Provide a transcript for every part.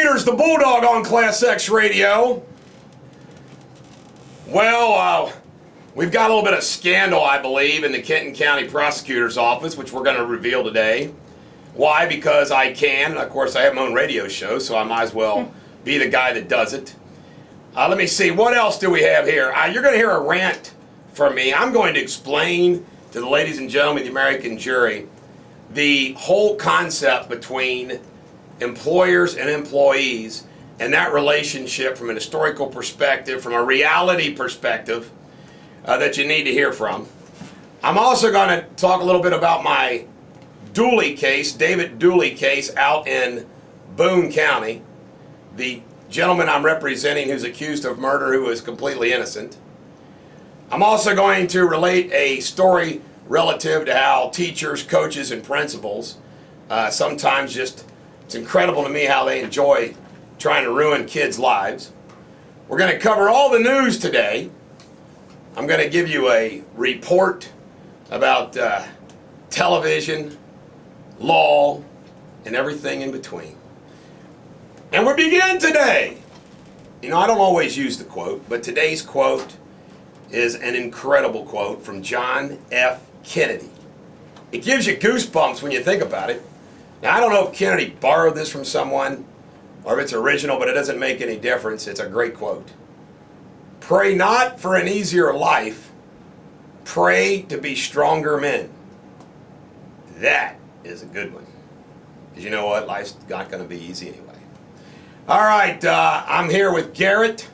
Deters, the Bulldog on Class X Radio. Well, we've got a little bit of scandal, I believe, in the Kenton County Prosecutor's Office, which we're going to reveal today. Why? Because I can, and of course I have my own radio show, so I might as well be the guy that does it. Let me see, what else do we have here? You're going to hear a rant from me. I'm going to explain to the ladies and gentlemen of the American jury the whole concept between employers and employees and that relationship from an historical perspective, from a reality perspective that you need to hear from. I'm also going to talk a little bit about my Dooley case, David Dooley case out in Boone County. The gentleman I'm representing who's accused of murder who is completely innocent. I'm also going to relate a story relative to how teachers, coaches, and principals sometimes just, it's incredible to me how they enjoy trying to ruin kids' lives. We're going to cover all the news today. I'm going to give you a report about television, law, and everything in between. And we begin today. You know, I don't always use the quote, but today's quote is an incredible quote from John F. Kennedy. It gives you goosebumps when you think about it. Now, I don't know if Kennedy borrowed this from someone or if it's original, but it doesn't make any difference. It's a great quote. Pray not for an easier life, pray to be stronger men. That is a good one. Because you know what? Life's not going to be easy anyway. All right, I'm here with Garrett,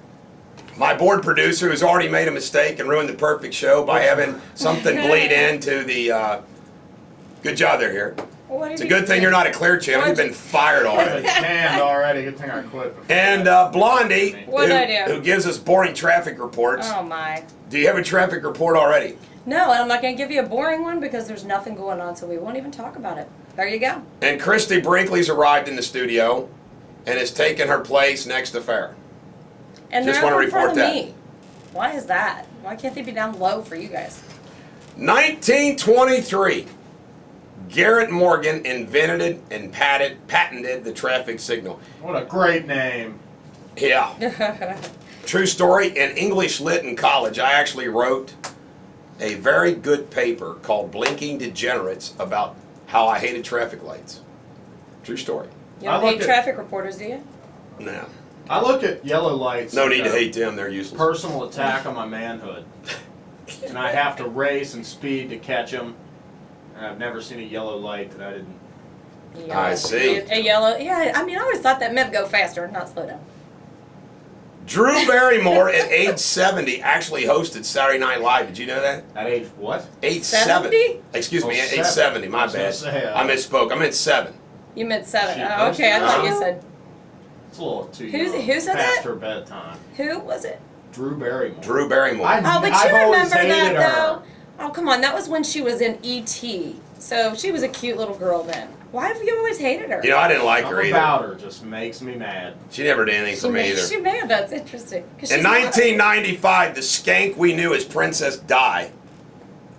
my board producer, who's already made a mistake and ruined the perfect show by having something bleed into the... good job there, Garrett. It's a good thing you're not a Clear Channel. You've been fired already. Canned already. Good thing I quit. And Blondie, who gives us boring traffic reports. Oh my. Do you have a traffic report already? No, and I'm not going to give you a boring one because there's nothing going on, so we won't even talk about it. There you go. And Christy Brinkley's arrived in the studio and has taken her place next to Farrah. And Just they're want to in front report of that. me. Why is that? Why can't they be down low for you guys? 1923. Garrett Morgan invented and patented the traffic signal. What a great name. Yeah. True story. In English Lit in college, I actually wrote a very good paper called Blinking Degenerates about how I hated traffic lights. True story. You don't hate traffic reporters, do you? No. I look at yellow lights. No need to hate them. They're useless. Personal attack on my manhood. And I have to race and speed to catch them. And I've never seen a yellow light that I didn't. Yellow. I see. A yellow, yeah, I mean, I always thought that meant go faster, not slow down. Drew Barrymore at age 70 actually hosted Saturday Night Live. Did you know that? At age what? Age 70? 7. Excuse me, age 70. My bad. I misspoke. I meant 7. You meant 7. She Oh, okay, I thought you said. It's a little too Who said past that? her bedtime. Who was it? Drew Barrymore. Drew Barrymore. Oh, but I've you always remember that, hated her. though? Oh, come on, that was when she was in E.T., so she was a cute little girl then. Why have you always hated her? You know, I didn't like her Something either. about her just makes me mad. She never did anything for me either. She mad, that's interesting. In 1995, the skank we knew as Princess Di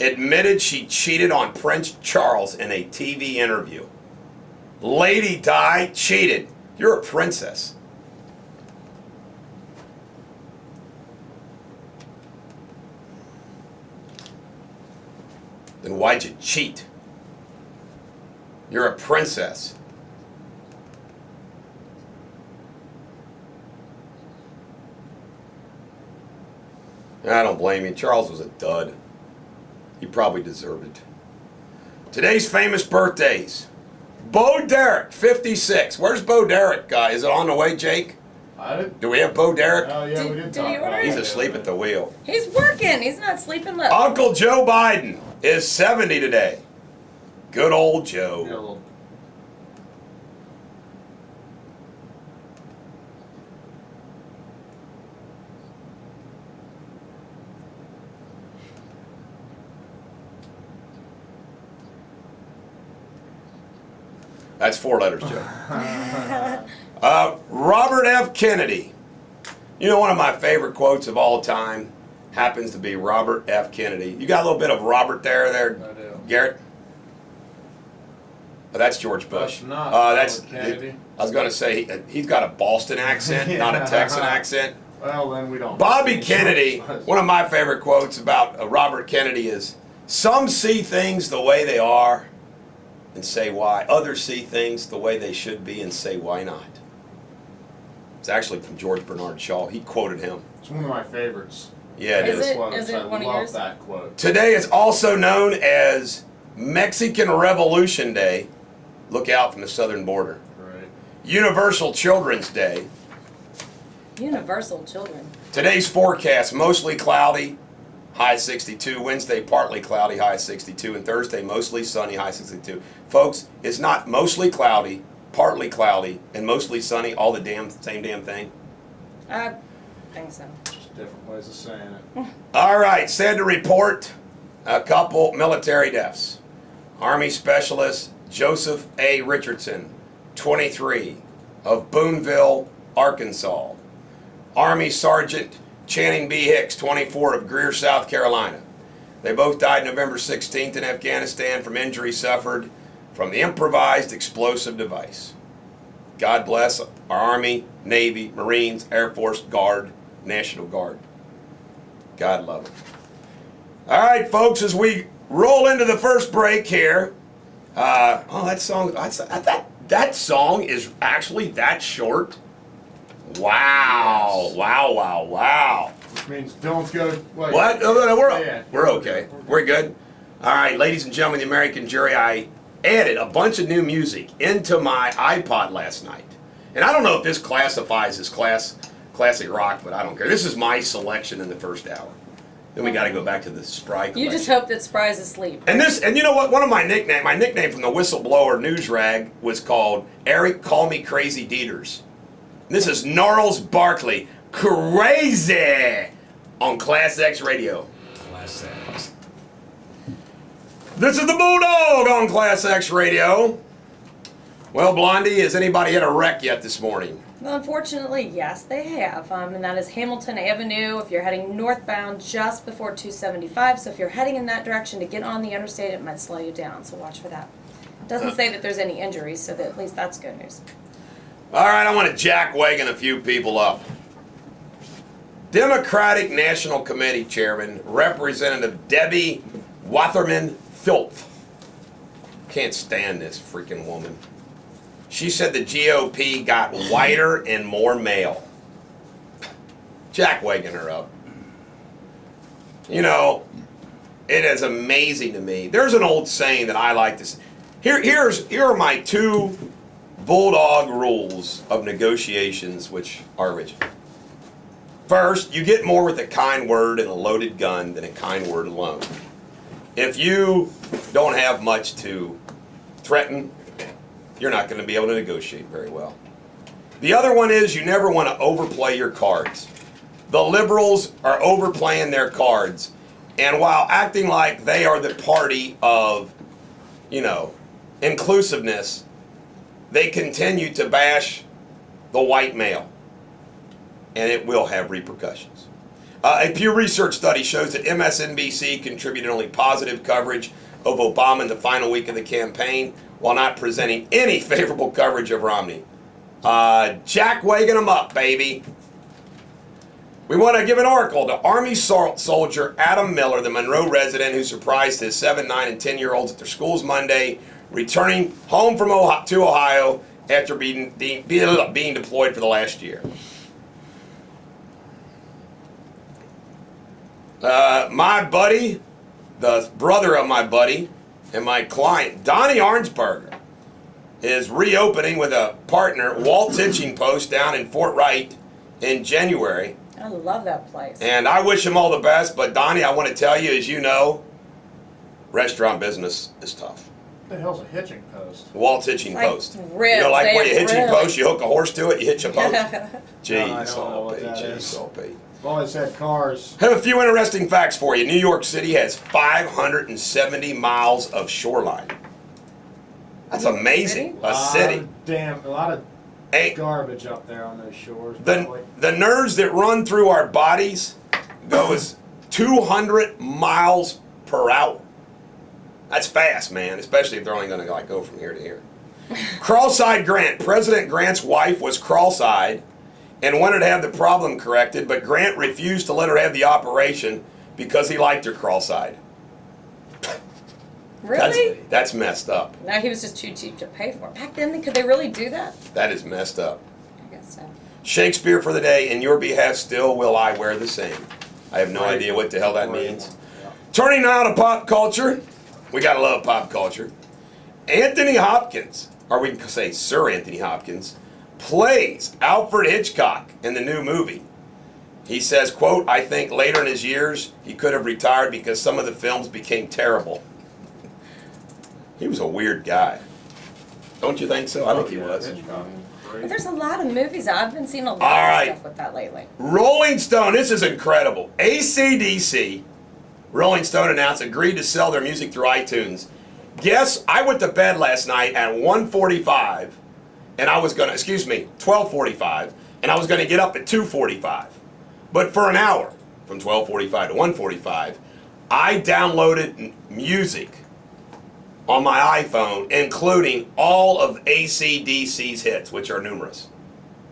admitted she cheated on Prince Charles in a TV interview. Lady Di cheated. You're a princess. Then why'd you cheat? You're a princess. I don't blame you. Charles was a dud. He probably deserved it. Today's famous birthdays. Bo Derek, 56. Where's Bo Derek? Is it on the way, Jake? Do we have Bo Derek? Oh, yeah, we did talk he about order it. He's asleep at the wheel. He's working. He's not sleeping left. Uncle Joe Biden is 70 today. Good old Yeah, a Joe. little- That's 4 letters, Joe. Robert F. Kennedy. You know, one of my favorite quotes of all time happens to be Robert F. Kennedy. You got a little bit of Robert there, I do. Garrett? Oh, that's George Bush. That's not That's Robert Kennedy. I was going to say he's got a Boston accent, not a Texan accent. Well, then we don't. Bobby Kennedy, one of my favorite quotes about Robert Kennedy is, "Some see things the way they are and say why. Others see things the way they should be and say why not." It's actually from George Bernard Shaw. He quoted him. It's one of my favorites. Yeah, it Is is. it? Quotes. Is it I one of love yours? that quote. Today is also known as Mexican Revolution Day. Look out from the southern border. Right. Universal Children's Day. Universal children. Today's forecast, mostly cloudy, high 62. Wednesday, partly cloudy, high 62. And Thursday, mostly sunny, high 62. Folks, it's not mostly cloudy, partly cloudy, and mostly sunny, all the same damn thing. I think so. Just different ways of saying it. All right, sad to report a couple military deaths. Army Specialist Joseph A. Richardson, 23, of Boonville, Arkansas. Army Sergeant Channing B. Hicks, 24, of Greer, South Carolina. They both died November 16th in Afghanistan from injuries suffered from the improvised explosive device. God bless our Army, Navy, Marines, Air Force, Guard, National Guard. God love them. All right, folks, as we roll into the first break here, that song is actually that short. Wow, Yes. wow. Which means don't go. What? No, Yeah. we're okay. We're good. All right, ladies and gentlemen, the American jury, I added a bunch of new music into my iPod last night. And I don't know if this classifies as classic rock, but I don't care. This is my selection in the first hour. Then we got to go back to the Spry collection. You just hope that Spry's asleep. And you know what? One of my nickname from the Whistleblower News Rag was called Eric Call Me Crazy Deters. This is Gnarls Barkley, Crazy, on Class X Radio. Class X. This is the Bulldog on Class X Radio. Well, Blondie, has anybody had a wreck yet this morning? Well, unfortunately, yes, they have. And that is Hamilton Avenue if you're heading northbound just before 275. So if you're heading in that direction to get on the interstate, it might slow you down. So watch for that. It doesn't say that there's any injuries, so that at least that's good news. All right, I want to jackwagon a few people up. Democratic National Committee Chairman, Representative Debbie Wasserman Filth. Can't stand this freaking woman. She said the GOP got whiter and more male. Jackwagon her up. You know, it is amazing to me. There's an old saying that I like to say. Here are my two Bulldog rules of negotiations, which are original. First, you get more with a kind word and a loaded gun than a kind word alone. If you don't have much to threaten, you're not going to be able to negotiate very well. The other one is you never want to overplay your cards. The liberals are overplaying their cards, and while acting like they are the party of, inclusiveness, they continue to bash the white male, and it will have repercussions. A Pew Research study shows that MSNBC contributed only positive coverage of Obama in the final week of the campaign, while not presenting any favorable coverage of Romney. Jackwagon them up, baby. We want to give an oracle to Army soldier Adam Miller, the Monroe resident who surprised his 7, 9, and 10-year-olds at their schools Monday, returning home from to Ohio after being deployed for the last year. My buddy, the brother of my buddy, and my client, Donnie Arnsberger, is reopening with a partner, Walt Hitching Post, down in Fort Wright in January. I love that place. And I wish him all the best, but Donnie, I want to tell you, as you know, restaurant business is tough. What the hell's a hitching post? Walt's Hitching Like Post. ribs, You know, like they where you hitching really- post, you hook a horse to it, you hitch a post. No, I Jeez, don't know what Pete, that jeez, is. Pete. I've always had cars. I have a few interesting facts for you. New York City has 570 miles of shoreline. That's New York amazing. City? A city. A lot of Hey, garbage up there on those shores. the probably. nerves that run through our bodies goes 200 miles per hour. That's fast, man, especially if they're only going to like go from here to here. Cross-eyed Grant. President Grant's wife was cross-eyed and wanted to have the problem corrected, but Grant refused to let her have the operation because he liked her cross-eyed. Really? That's messed up. No, he was just too cheap to pay for it. Back then, could they really do that? That is messed up. I guess so. Shakespeare for the day. In your behalf still will I wear the same. I have no Right. idea what the hell that means. Yeah. Turning now to pop culture. We gotta love pop culture. Anthony Hopkins, or we can say Sir Anthony Hopkins, plays Alfred Hitchcock in the new movie. He says, quote, I think later in his years he could have retired because some of the films became terrible. He was a weird guy. Don't you think so? I think he was. Hitchcock. But there's a lot of movies. I've been seeing a lot All of right. stuff with that lately. Rolling Stone, this is incredible. AC/DC, Rolling Stone announced, agreed to sell their music through iTunes. Guess, I went to bed last night at 1:45, and I was going to, 12:45, and I was going to get up at 2:45. But for an hour, from 12:45 to 1:45, I downloaded music on my iPhone, including all of AC/DC's hits, which are numerous.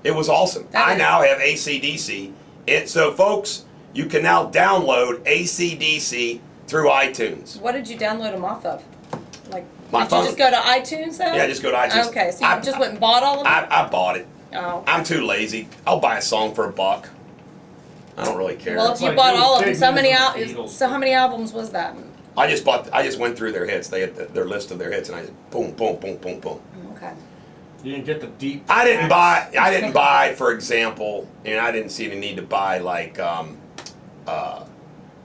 It was awesome. I now have AC/DC. So, folks, you can now download AC/DC through iTunes. What did you download them off of? Like, My did phone. you just go to iTunes though? Yeah, just go to iTunes. Okay, so you just went and bought all of them? I bought it. Oh. I'm too lazy. I'll buy a song for $1. I don't really care. Well, if It's you like bought those all of them, big so many news on the Beatles. so how many albums was that? I just went through their hits. They had their list of their hits, and I just boom, boom, boom, boom, boom. Okay. You didn't get the deep. I didn't buy, for example, and I didn't see the need to buy like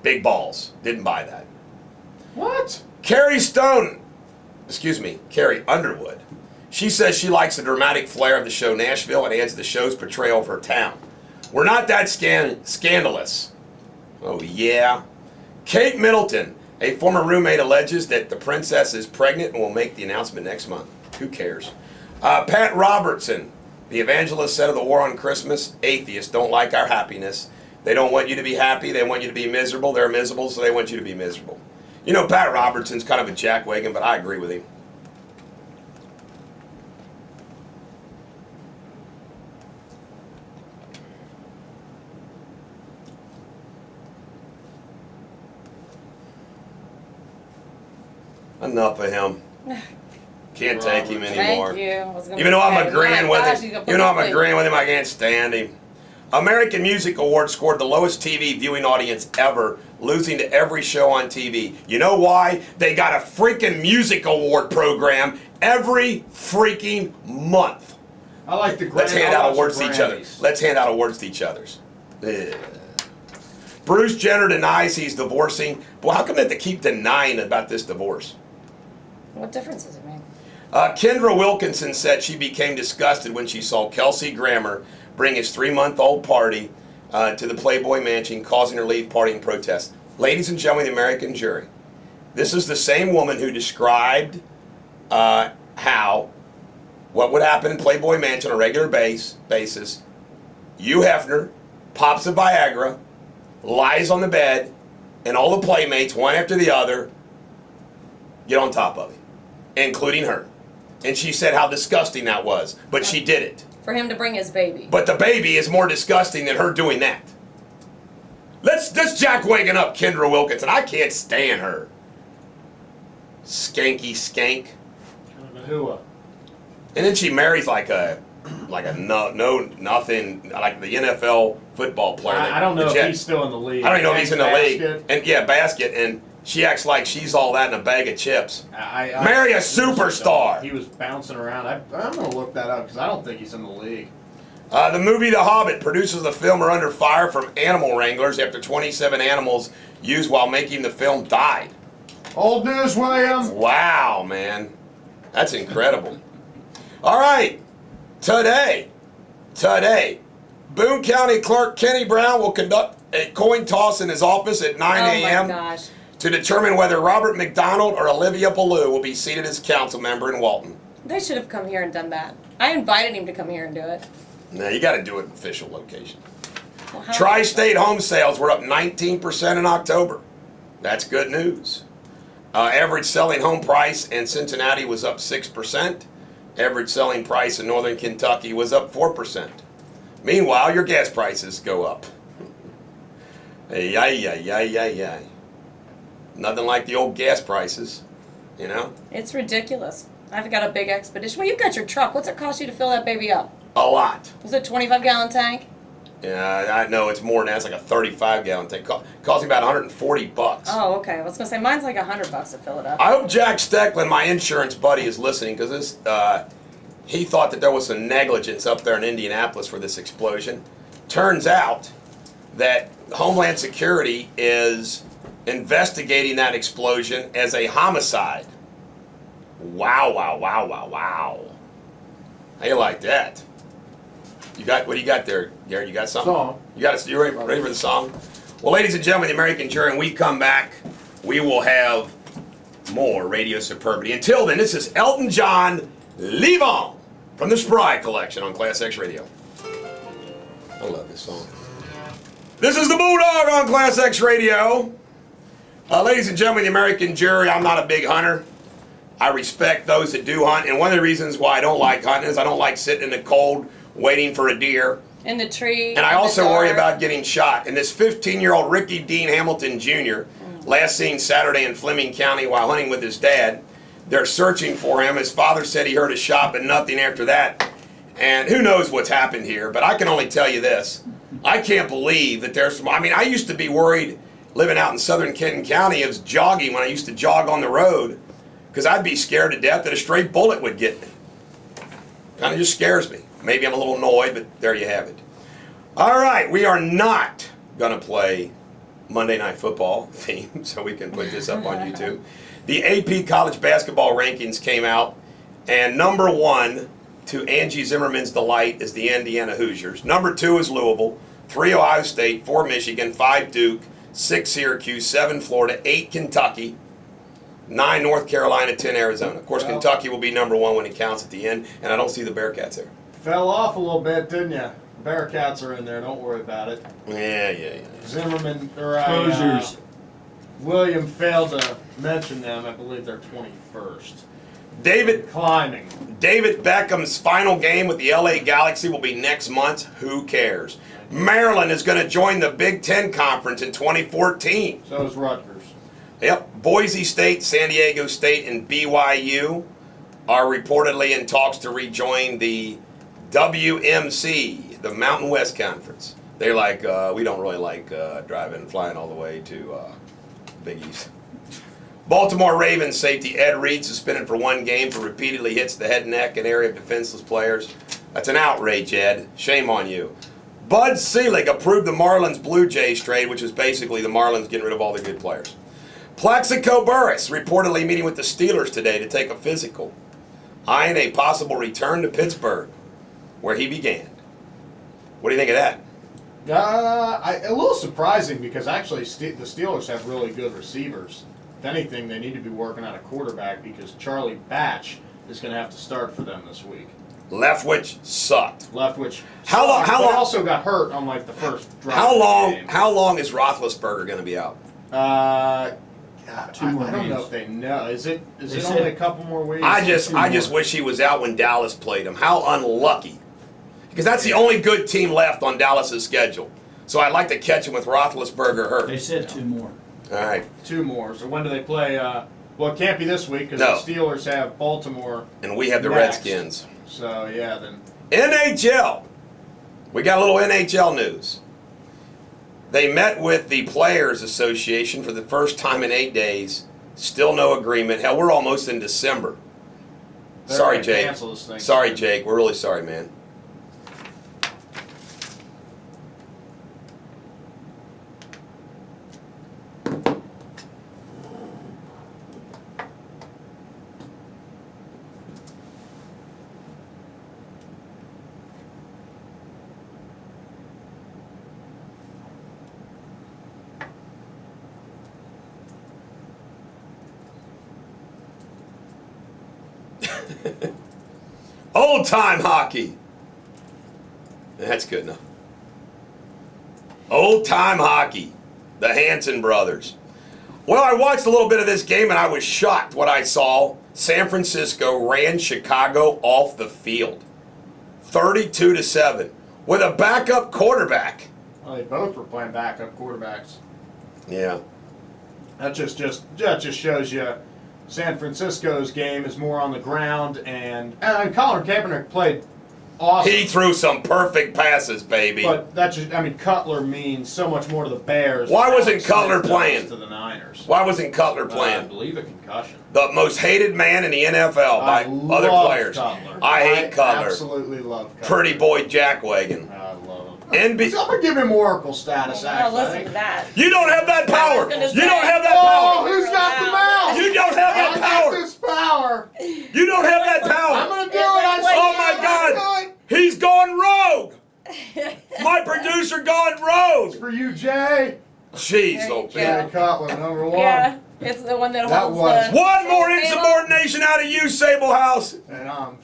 Big Balls. Didn't buy that. What? Carrie Underwood. She says she likes the dramatic flair of the show Nashville and adds the show's portrayal of her town. We're not that scandalous. Oh yeah. Kate Middleton, a former roommate, alleges that the princess is pregnant and will make the announcement next month. Who cares? Pat Robertson, the evangelist, said of the war on Christmas, atheists don't like our happiness. They don't want you to be happy. They want you to be miserable. They're miserable, so they want you to be miserable. You know, Pat Robertson's kind of a jackwagon, but I agree with him. Enough of him. Can't take him anymore. Thank you. I was gonna Even though I'm say, agreeing my with gosh, him, he's gonna put even though me I'm to agreeing with him, I can't stand him. American Music Awards scored the lowest TV viewing audience ever, losing to every show on TV. You know why? They got a freaking music award program every freaking month. I like the. Let's hand out awards to each other. Let's hand out awards to each other's. Ugh. Bruce Jenner denies he's divorcing. Well, how come they have to keep denying about this divorce? What difference does it make? Kendra Wilkinson said she became disgusted when she saw Kelsey Grammer bring his 3-month-old party to the Playboy Mansion, causing her leave party in protest. Ladies and gentlemen of the American jury, this is the same woman who described what would happen in Playboy Mansion on a regular basis. Hugh Hefner pops a Viagra, lies on the bed, and all the playmates, one after the other, get on top of him, including her. And she said how disgusting that was, but she did it. For him to bring his baby. But the baby is more disgusting than her doing that. Let's jackwagon up Kendra Wilkinson. I can't stand her. Skanky skank. Kind of a hooah. And then she marries like a nothing, like the NFL football player. I don't know if he's still in the league. I don't even know if he's in the league. Basket. And yeah, basket, and she acts like she's all that in a bag of chips. Marry a superstar. He was bouncing around. I'm going to look that up because I don't think he's in the league. The movie The Hobbit, producers of the film are under fire from animal wranglers after 27 animals used while making the film died. Old news, William. Wow, man. That's incredible. All right. Today, Boone County Clerk Kenny Brown will conduct a coin toss in his office at 9 a.m. Oh my gosh. to determine whether Robert McDonald or Olivia Ballou will be seated as council member in Walton. They should have come here and done that. I invited him to come here and do it. Now, you got to do it in official location. Well, how- Tri-state home sales were up 19% in October. That's good news. Average selling home price in Cincinnati was up 6%. Average selling price in Northern Kentucky was up 4%. Meanwhile, your gas prices go up. Ay. Nothing like the old gas prices, you know? It's ridiculous. I've got a big expedition. Well, you've got your truck. What's it cost you to fill that baby up? A lot. Was it a 25-gallon tank? Yeah, I know it's more than that. It's like a 35-gallon tank. Cost me about $140. Oh, okay. I was gonna say mine's like $100 to fill it up. I hope Jack Stecklin, my insurance buddy, is listening because he thought that there was some negligence up there in Indianapolis for this explosion. Turns out that Homeland Security is investigating that explosion as a homicide. Wow. How you like that? What do you got there, Gary? You got something? Song. You ready for the song? Well, ladies and gentlemen, the American Jury, when we come back, we will have more Radio Superbity. Until then, this is Elton John, Leave On, from the Spry Collection on Class X Radio. I love this song. This is the Bulldog on Class X Radio. Ladies and gentlemen, the American Jury, I'm not a big hunter. I respect those that do hunt, and one of the reasons why I don't like hunting is I don't like sitting in the cold waiting for a deer. In the tree. And I also worry about getting shot. And this 15-year-old Ricky Dean Hamilton Jr., last seen Saturday in Fleming County while hunting with his dad, they're searching for him. His father said he heard a shot, but nothing after that. And who knows what's happened here, but I can only tell you this. I can't believe that I used to be worried living out in southern Kenton County of jogging when I used to jog on the road because I'd be scared to death that a stray bullet would get me. Kind of just scares me. Maybe I'm a little annoyed, but there you have it. All right, we are not going to play Monday Night Football theme, so we can put this up on YouTube. The AP college basketball rankings came out, and number 1, to Angie Zimmerman's delight, is the Indiana Hoosiers. Number 2 is Louisville, 3 Ohio State, 4 Michigan, 5 Duke, 6 Syracuse, 7 Florida, 8 Kentucky, 9 North Carolina, 10 Arizona. Of course, Kentucky will be number 1 when it counts at the end, and I don't see the Bearcats there. Fell off a little bit, didn't you? Bearcats are in there. Don't worry about it. Yeah. Zimmerman Hoosiers. William failed to mention them. I believe they're 21st. David Climbing. Beckham's final game with the LA Galaxy will be next month. Who cares? Maryland is going to join the Big Ten Conference in 2014. So is Rutgers. Yep. Boise State, San Diego State, and BYU are reportedly in talks to rejoin the WMC, the Mountain West Conference. They're like, we don't really like flying all the way to Big East. Baltimore Ravens safety Ed Reed suspended for 1 game for repeatedly hits the head, neck, and area of defenseless players. That's an outrage, Ed. Shame on you. Bud Selig approved the Marlins Blue Jays trade, which is basically the Marlins getting rid of all the good players. Plaxico Burress reportedly meeting with the Steelers today to take a physical, eyeing a possible return to Pittsburgh, where he began. What do you think of that? A little surprising because actually the Steelers have really good receivers. If anything, they need to be working on a quarterback because Charlie Batch is going to have to start for them this week. Leftwich sucked. How long? Also got hurt on like the first drive. How long is Roethlisberger going to be out? I don't know games. if they know. Is it only a couple more weeks? I just wish he was out when Dallas played him. How unlucky. Because that's the only good team left on Dallas's schedule. So I'd like to catch him with Roethlisberger hurt. They said 2 more. All right. 2 more. So when do they play? Well, it can't be this week because No. the Steelers have Baltimore. And we have the next. Redskins. So, yeah, then. NHL. We got a little NHL news. They met with the Players Association for the first time in 8 days. Still no agreement. Hell, we're almost in December. They're Sorry, gonna Jake. cancel this thing. Sorry, Jake. We're really sorry, man. Old time hockey. That's good enough. Old time hockey. The Hanson brothers. Well, I watched a little bit of this game and I was shocked what I saw. San Francisco ran Chicago off the field, 32-7, with a backup quarterback. Well, they both were playing backup quarterbacks. Yeah. That just shows you San Francisco's game is more on the ground, and Colin Kaepernick played awesome. He threw some perfect passes, baby. But that just, I mean, Cutler means so much more to the Bears. Why than wasn't Alex Cutler Smith does playing? To the Niners. Why wasn't Cutler I playing? believe a concussion. The most hated man in the NFL by other love players. Cutler. I hate Cutler. Absolutely love Cutler. Pretty boy jackwagon. I love him. NB So I'm gonna give him Oracle status. Oh, Actually, listen to that. You don't have that power. I was gonna You don't say. have that Oh, power. who's got the mouth? You don't have that I got power. this power. You don't have that I'm power. gonna do it. Oh my God. He's gone rogue. My producer gone rogue. For you, Jay. Jeez, There you oh go. man. Jay Cutler, number one. Yeah, it's the one that That holds was- the... One more Table. insubordination out of you, Sable House. And I'm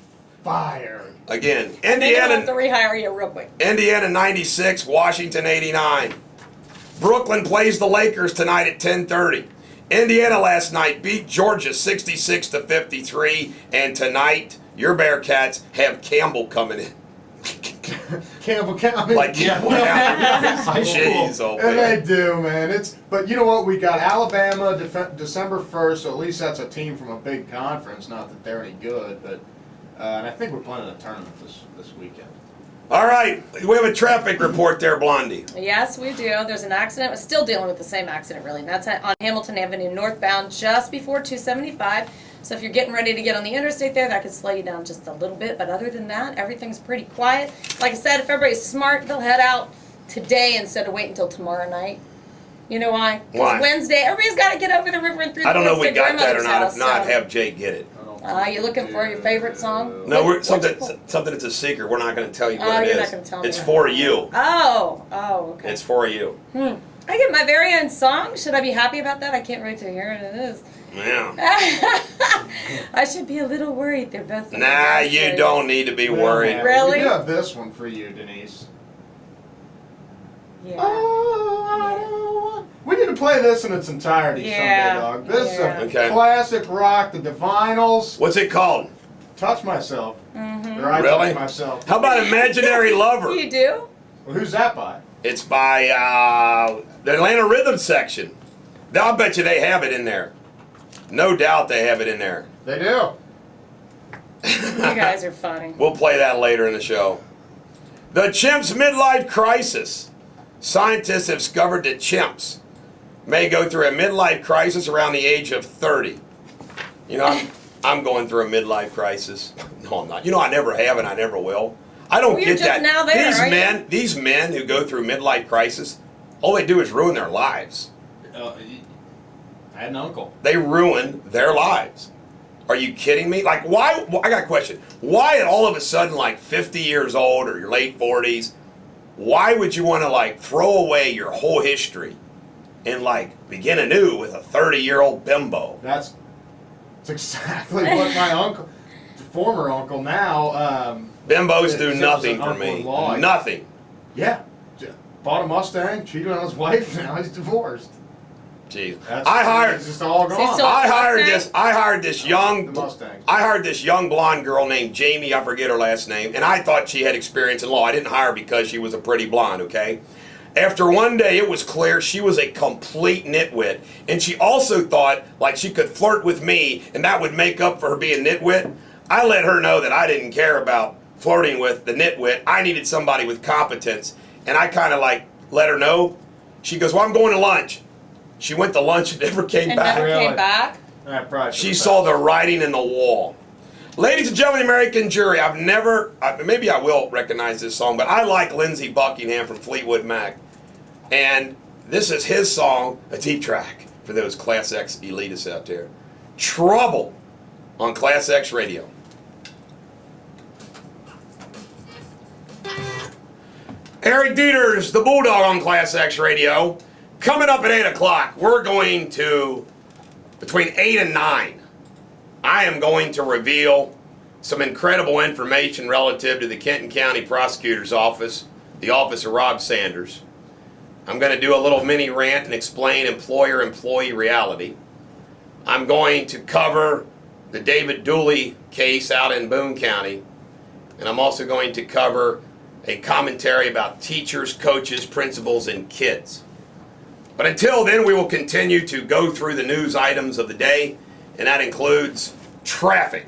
fired. Again, And then you'll have to Indiana, rehire you real quick. Indiana 96, Washington 89. Brooklyn plays the Lakers tonight at 10:30. Indiana last night beat Georgia 66-53, and tonight your Bearcats have Campbell coming in. Campbell County. Like Campbell County. Jeez, oh And man. they do, man. But you know what? We got Alabama December 1st, so at least that's a team from a big conference. Not that they're any good, but and I think we're playing in a tournament this weekend. All right, we have a traffic report there, Blondie. Yes, we do. There's an accident. We're still dealing with the same accident, really. And that's on Hamilton Avenue northbound just before 275. So if you're getting ready to get on the interstate there, that could slow you down just a little bit. But other than that, everything's pretty quiet. Like I said, if everybody's smart, they'll head out today instead of waiting until tomorrow night. You know why? Why? Because Wednesday, everybody's got to get over the river and through I don't the know if woods we to got that or grandmother's not. house, If not, so- have Jake get it. You looking for your favorite song? No, What's something it called? that's a secret. We're not going to tell you Oh, what it you're is. not gonna tell me It's that. for you. Oh, okay. It's for you. I get my very own song. Should I be happy about that? I can't wait to hear it. It is. Yeah. I should be a little worried. They're both. Nah, you don't need to be worried. Really? We do have this one for you, Denise. Yeah. Oh, I don't want- We need to play this in its entirety Yeah, someday, dog. This is yeah. a Okay. classic rock, the Divinals. What's it called? Touch Myself. Mm-hmm. Or I Really? Touch Myself. How about Imaginary Lover? You do? Well, who's that by? It's by the Atlanta Rhythm section. I'll bet you they have it in there. No doubt they have it in there. They do. You guys are funny. We'll play that later in the show. The chimp's midlife crisis. Scientists have discovered that chimps may go through a midlife crisis around the age of 30. You know, I'm going through a midlife crisis. No, I'm not. You know, I never have and I never will. I don't Well, get you're just that. now there, aren't These men who go through midlife crisis, all they do is ruin their lives. I had an uncle. They ruin their lives. Are you kidding me? Like, why? I got a question. Why, at all of a sudden, like 50 years old or your late 40s, why would you want to like throw away your whole history and like begin anew with a 30-year-old bimbo? That's exactly what my uncle, former uncle now. Bimbos do Is nothing an for me. uncle-in-law. Nothing. Yeah, bought a Mustang, cheated on his wife, now he's divorced. Jeez. That's, I hired. It's just all So he's gone. still- I hired Mustang? this. I hired this young. The Mustang. I hired this young blonde girl named Jamie. I forget her last name, and I thought she had experience in law. I didn't hire her because she was a pretty blonde. Okay. After one day, it was clear she was a complete nitwit, and she also thought like she could flirt with me, and that would make up for her being nitwit. I let her know that I didn't care about flirting with the nitwit. I needed somebody with competence, and I kind of like let her know. She goes, "Well, I'm going to lunch." She went to lunch and never came And back. never Really? came back? That probably She should've saw passed. the writing in the wall. Ladies and gentlemen, of the American jury, I've never, maybe I will recognize this song, but I like Lindsey Buckingham from Fleetwood Mac. And this is his song, a deep track for those Class X elitists out there. Trouble on Class X Radio. Eric Deters, the Bulldog on Class X Radio. Coming up at 8 o'clock, we're going to, between 8 and 9, I am going to reveal some incredible information relative to the Kenton County Prosecutor's Office, the office of Rob Sanders. I'm going to do a little mini rant and explain employer-employee reality. I'm going to cover the David Dooley case out in Boone County. And I'm also going to cover a commentary about teachers, coaches, principals, and kids. But until then, we will continue to go through the news items of the day, and that includes traffic.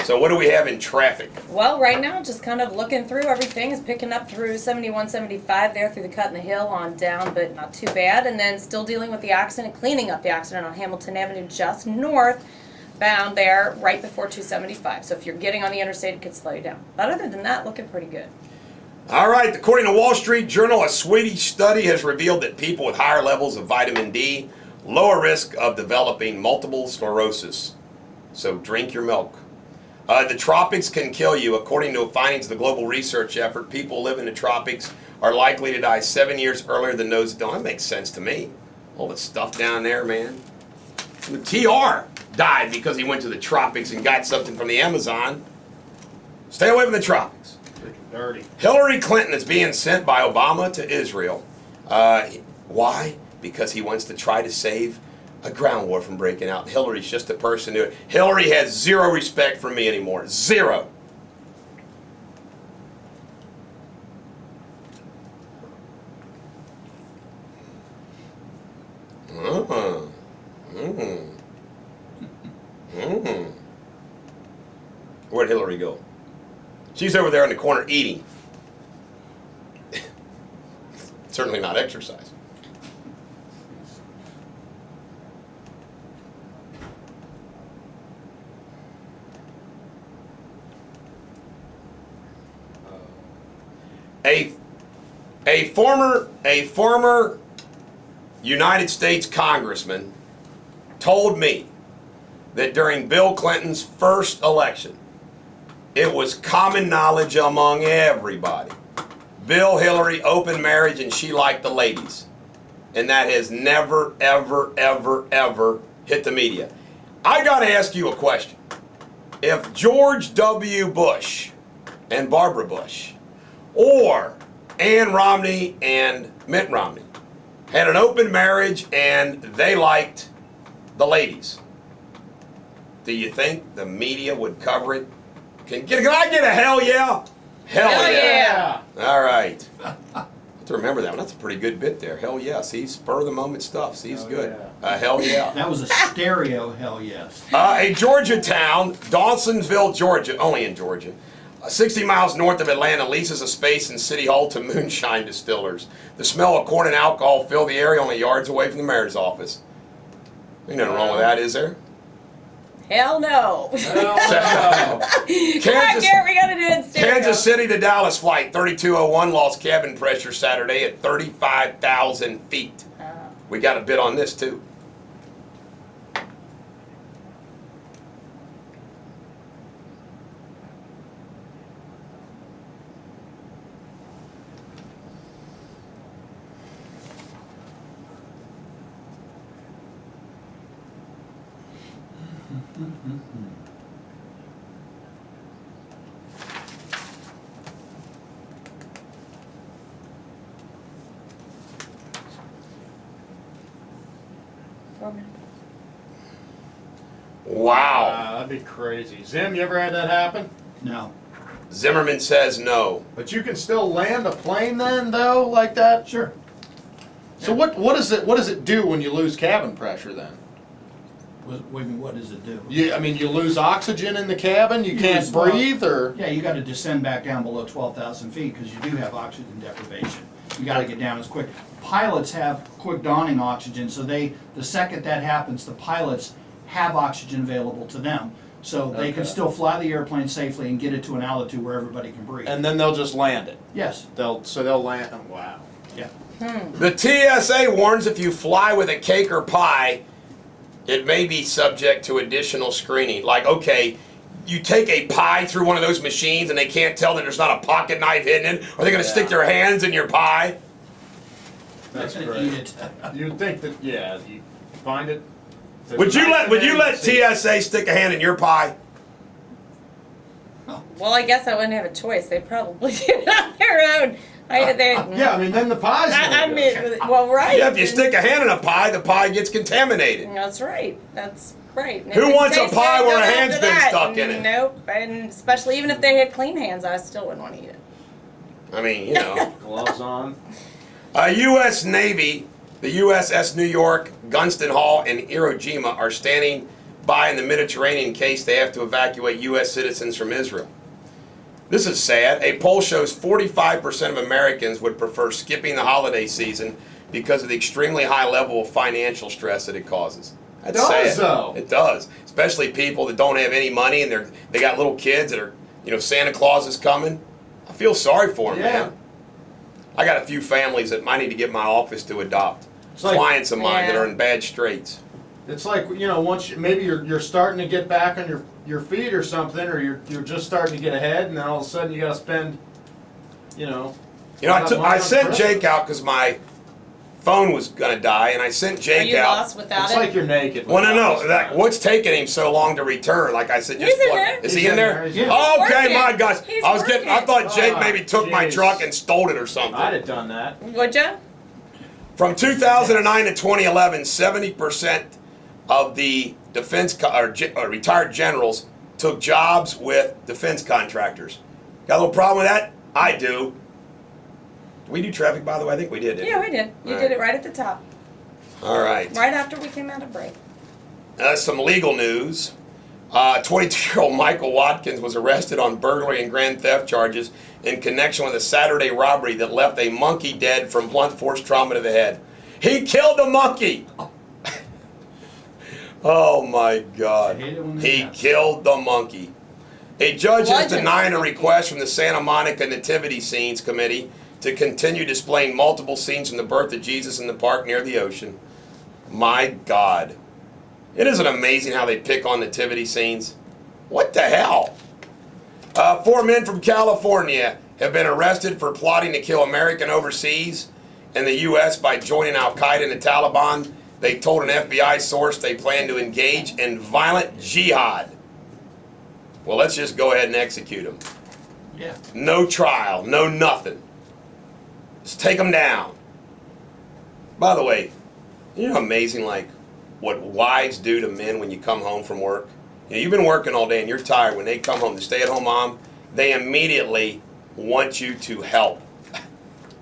So what do we have in traffic? Well, right now, just kind of looking through everything is picking up through 71, 75 there through the cut in the hill on down, but not too bad. And then still dealing with the accident, cleaning up the accident on Hamilton Avenue just northbound there right before 275. So if you're getting on the interstate, it could slow you down. But other than that, looking pretty good. All right, according to Wall Street Journal, a Swedish study has revealed that people with higher levels of vitamin D lower risk of developing multiple sclerosis. So drink your milk. The tropics can kill you. According to findings of the global research effort, people who live in the tropics are likely to die 7 years earlier than those who don't. That makes sense to me. All the stuff down there, man. TR died because he went to the tropics and got something from the Amazon. Stay away from the tropics. Dirty. Hillary Clinton is being sent by Obama to Israel. Why? Because he wants to try to save a ground war from breaking out. Hillary's just a person who... Hillary has zero respect for me anymore. Zero. Where'd Hillary go? She's over there in the corner eating. Certainly not exercise. A former United States congressman told me that during Bill Clinton's first election, it was common knowledge among everybody. Bill, Hillary, open marriage, and she liked the ladies. And that has never, ever, ever, ever hit the media. I got to ask you a question. If George W. Bush and Barbara Bush, or Ann Romney and Mitt Romney, had an open marriage and they liked the ladies, do you think the media would cover it? Can I get a hell yeah? Hell yeah. All right. I have to remember that one. That's a pretty good bit there. Hell yeah. See, spur of the moment stuff. See, he's good. Yeah. Hell yeah. That was a stereo hell yes. A Georgia town, Dawsonville, Georgia, only in Georgia, 60 miles north of Atlanta, leases a space in City Hall to moonshine distillers. The smell of corn and alcohol fill the area only yards away from the mayor's office. Ain't nothing wrong with that, is there? Hell no. Hell no. Come on, Garrett, we gotta do it in stereo. Kansas City to Dallas flight 3201 lost cabin pressure Saturday at 35,000 feet. We got a bit on this too. Wow. That'd be crazy. Zim, you ever had that happen? No. Zimmerman says no. But you can still land a plane then, though, like that? Sure. So what does it do when you lose cabin pressure then? What does it do? You lose oxygen in the cabin. You can't lose- breathe, or Yeah, you got to descend back down below 12,000 feet because you do have oxygen deprivation. You got to get down as quick. Pilots have quick dawning oxygen, so the second that happens, the pilots have oxygen available to them, so they can Okay. still fly the airplane safely and get it to an altitude where everybody can breathe. and then they'll just land it. Yes. They'll land. Oh, wow. Yeah. The TSA warns if you fly with a cake or pie, it may be subject to additional screening. Like, okay, you take a pie through one of those machines and they can't tell that there's not a pocket knife hidden in it? Are they going to stick their hands in your pie? That's Eat great. it. You'd think that, yeah, you find it. Would you let TSA stick a hand in your pie? Well, I guess I wouldn't have a choice. They'd probably do it on their own. Yeah, I mean, then the pie's I no mean, good. well, right. Yeah, if you stick a hand in a pie, the pie gets contaminated. That's right. That's right. And Who if it wants a tastes pie good where a after hand's been that, stuck in it? Nope. And especially even if they had clean hands, I still wouldn't want to eat it. I mean, you know. Gloves on. U.S. Navy, the USS New York, Gunston Hall, and Iwo Jima are standing by in the Mediterranean in case they have to evacuate U.S. citizens from Israel. This is sad. A poll shows 45% of Americans would prefer skipping the holiday season because of the extremely high level of financial stress that it causes. That's Does, sad. though. It does. Especially people that don't have any money and they got little kids that are, Santa Claus is coming. I feel sorry for them, Yeah. man. I got a few families that I need to get my office to adopt. It's like- Clients of mine that Yeah. are in bad straits. It's like, once maybe you're starting to get back on your feet or something, or you're just starting to get ahead, and then all of a sudden you got to spend, I sent Jake out because my phone was gonna die, and I sent Are Jake you out. lost without It's it? like you're naked. Well, no, without no. this What's taking him so long to return? Like I said, just He's in look. there. Is He's he in in there? there, yeah. Oh, okay, He's my working. gosh. He's I thought Jake Oh, maybe took my jeez. truck and stole it or something. I'd have done that. Would ya? From 2009 to 2011, 70% of the retired generals took jobs with defense contractors. Got a little problem with that? I do. Did we do traffic, by the way? I think we did, didn't Yeah, we did. You All did right. it right at the top. All right. Right after we came out of break. Some legal news. 22-year-old Michael Watkins was arrested on burglary and grand theft charges in connection with a Saturday robbery that left a monkey dead from blunt force trauma to the head. He killed the monkey! Oh my God. I hate it when that He happens. killed the monkey. A judge is Bludgeoned denying the a monkey. request from the Santa Monica Nativity Scenes Committee to continue displaying multiple scenes from the birth of Jesus in the park near the ocean. My God. It isn't amazing how they pick on nativity scenes. What the hell? 4 men from California have been arrested for plotting to kill American overseas in the U.S. by joining Al-Qaeda and the Taliban. They told an FBI source they plan to engage in violent jihad. Well, let's just go ahead and execute them. Yeah. No trial, no nothing. Just take them down. By the way, amazing what wives do to men when you come home from work? You've been working all day and you're tired. When they come home, the stay-at-home mom, they immediately want you to help.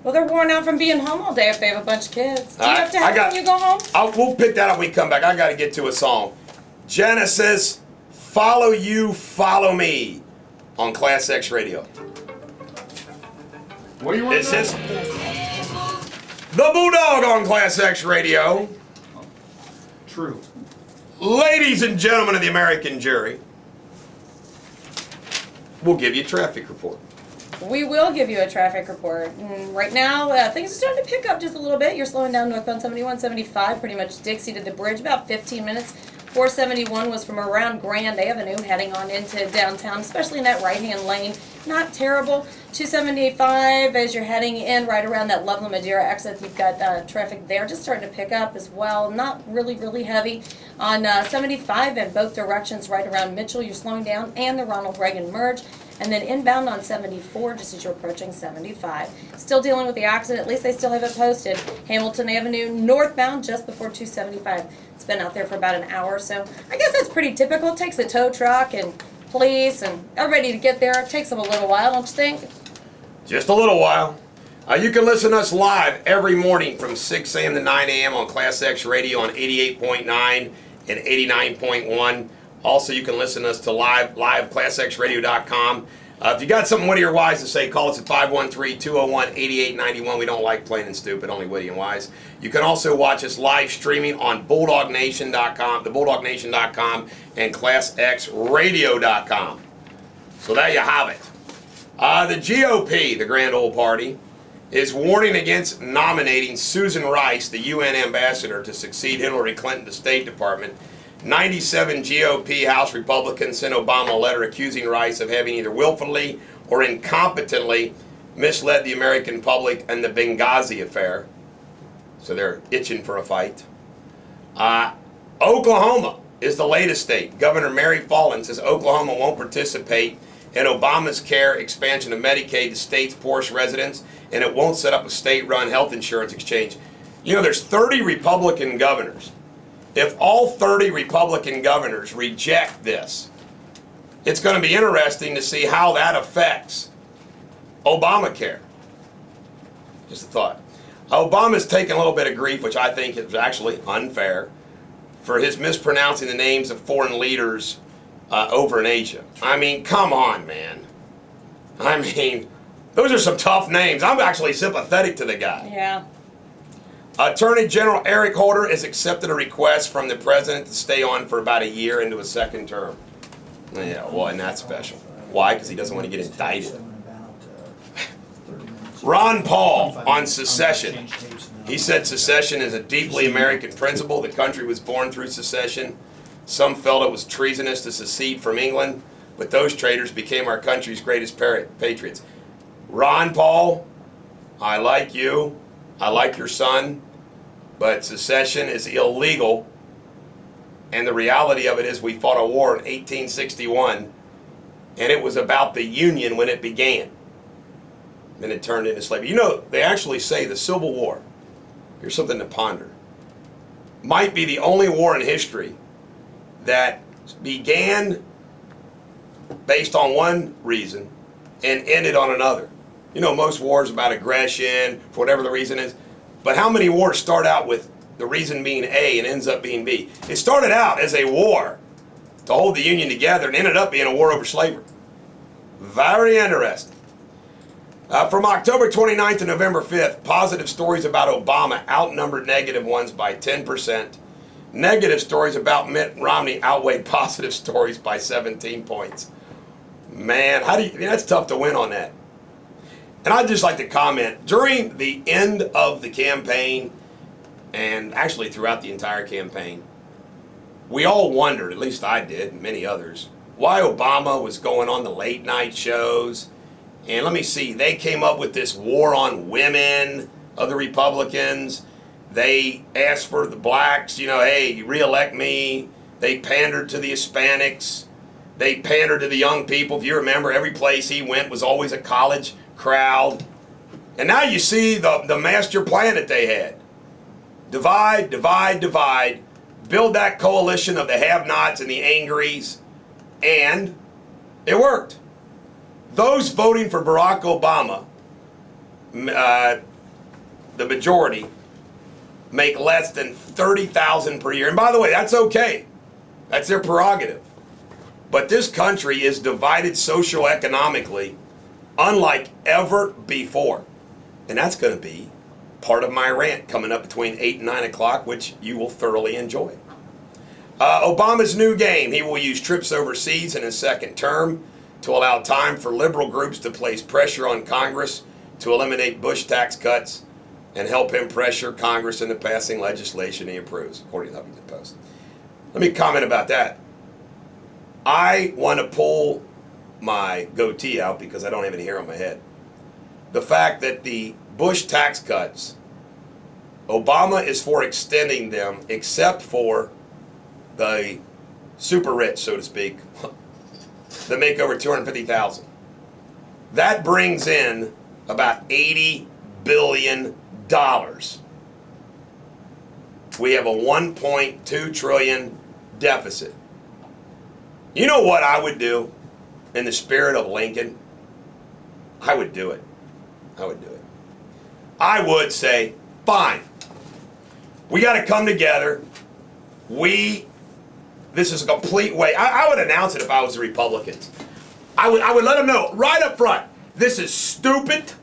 Well, they're worn out from being home all day if they have a bunch of kids. Do you have to I help got- when you go home? We'll pick that up when we come back. I got to get to a song. Genesis, Follow You, Follow Me on Class X Radio. What do you want? This is the Bulldog on Class X Radio. True. Ladies and gentlemen of the American jury, we'll give you a traffic report. We will give you a traffic report. And right now, things are starting to pick up just a little bit. You're slowing down northbound 71, 75, pretty much Dixie to the bridge, about 15 minutes. 471 was from around Grand Avenue heading on into downtown, especially in that right-hand lane. Not terrible. 275 as you're heading in right around that Loveland Madeira exit. You've got traffic there just starting to pick up as well. Not really, really heavy. On 75 in both directions right around Mitchell, you're slowing down, and the Ronald Reagan merge. And then inbound on 74, just as you're approaching 75. Still dealing with the accident, at least they still have it posted. Hamilton Avenue, northbound, just before 275. It's been out there for about an hour or so. I guess that's pretty typical. It takes a tow truck and police and everybody to get there. It takes them a little while, don't you think? Just a little while. You can listen to us live every morning from 6 a.m. to 9 a.m. on Class X Radio on 88.9 and 89.1. Also, you can listen to us to live classxradio.com. If you got something witty or wise to say, call us at 513-201-8891. We don't like plain and stupid, only witty and wise. You can also watch us live streaming on BulldogNation.com, thebulldogNation.com, and ClassXradio.com. So there you have it. The GOP, the Grand Old Party, is warning against nominating Susan Rice, the UN ambassador, to succeed Hillary Clinton to State Department. 97 GOP House Republicans sent Obama a letter accusing Rice of having either willfully or incompetently misled the American public in the Benghazi affair. So they're itching for a fight. Oklahoma is the latest state. Governor Mary Fallin says Oklahoma won't participate and Obama's care expansion of Medicaid to states' poorest residents, and it won't set up a state-run health insurance exchange. You know, there's 30 Republican governors. If all 30 Republican governors reject this, it's going to be interesting to see how that affects Obamacare. Just a thought. Obama's taken a little bit of grief, which I think is actually unfair, for his mispronouncing the names of foreign leaders over in Asia. I mean, come on, man. I mean, those are some tough names. I'm actually sympathetic to the guy. Yeah. Attorney General Eric Holder has accepted a request from the president to stay on for about a year into a second term. Yeah, well, and that's special. Why? Because he doesn't want to get indicted. Ron Paul on secession. He said secession is a deeply American principle. The country was born through secession. Some felt it was treasonous to secede from England, but those traitors became our country's greatest patriots. Ron Paul, I like you. I like your son, but secession is illegal. And the reality of it is we fought a war in 1861, and it was about the Union when it began. Then it turned into slavery. You know, they actually say the Civil War, here's something to ponder, might be the only war in history that began based on one reason and ended on another. You know, most wars about aggression, for whatever the reason is, but how many wars start out with the reason being A and ends up being B? It started out as a war to hold the Union together and ended up being a war over slavery. Very interesting. From October 29th to November 5th, positive stories about Obama outnumbered negative ones by 10%. Negative stories about Mitt Romney outweighed positive stories by 17 points. Man, that's tough to win on that. And I'd just like to comment, during the end of the campaign, and actually throughout the entire campaign, we all wondered, at least I did, and many others, why Obama was going on the late night shows. And let me see, they came up with this war on women of the Republicans. They asked for the blacks, you know, hey, re-elect me. They pandered to the Hispanics. They pandered to the young people. If you remember, every place he went was always a college crowd. And now you see the master plan that they had. Divide, divide, divide. Build that coalition of the have-nots and the angries. And it worked. Those voting for Barack Obama, the majority, make less than $30,000 per year. And by the way, that's okay. That's their prerogative. But this country is divided socioeconomically unlike ever before. And that's going to be part of my rant coming up between 8 and 9 o'clock, which you will thoroughly enjoy. Obama's new game. He will use trips overseas in his second term to allow time for liberal groups to place pressure on Congress to eliminate Bush tax cuts and help him pressure Congress into passing legislation he approves, according to the Huffington Post. Let me comment about that. I want to pull my goatee out because I don't have any hair on my head. The fact that the Bush tax cuts, Obama is for extending them except for the super rich, so to speak, that make over $250,000. That brings in about $80 billion. We have a $1.2 trillion deficit. You know what I would do in the spirit of Lincoln? I would do it. I would do it. I would say, fine. We got to come together. This is a complete way. I would announce it if I was the Republicans. I would let them know right up front, this is stupid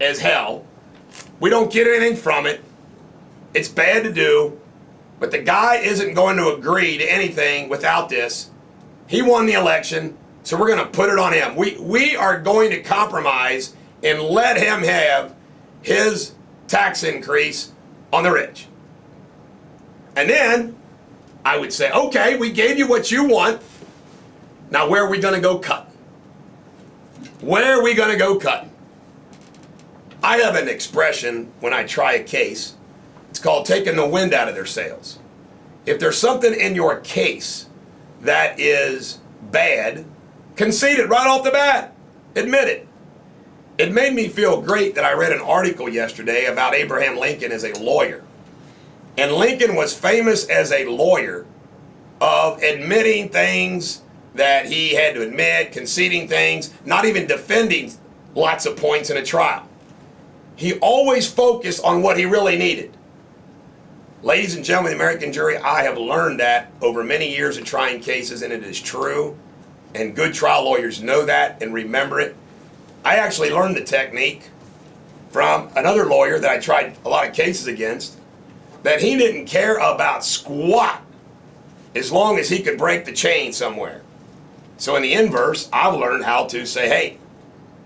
as hell. We don't get anything from it. It's bad to do. But the guy isn't going to agree to anything without this. He won the election, so we're going to put it on him. We are going to compromise and let him have his tax increase on the rich. And then I would say, okay, we gave you what you want. Now where are we going to go cutting? Where are we going to go cutting? I have an expression when I try a case. It's called taking the wind out of their sails. If there's something in your case that is bad, Conceded right off the bat. Admit it. It made me feel great that I read an article yesterday about Abraham Lincoln as a lawyer. And Lincoln was famous as a lawyer of admitting things that he had to admit, conceding things, not even defending lots of points in a trial. He always focused on what he really needed. Ladies and gentlemen of the American jury, I have learned that over many years of trying cases, and it is true. And good trial lawyers know that and remember it. I actually learned the technique from another lawyer that I tried a lot of cases against, that he didn't care about squat as long as he could break the chain somewhere. So in the inverse, I've learned how to say, hey,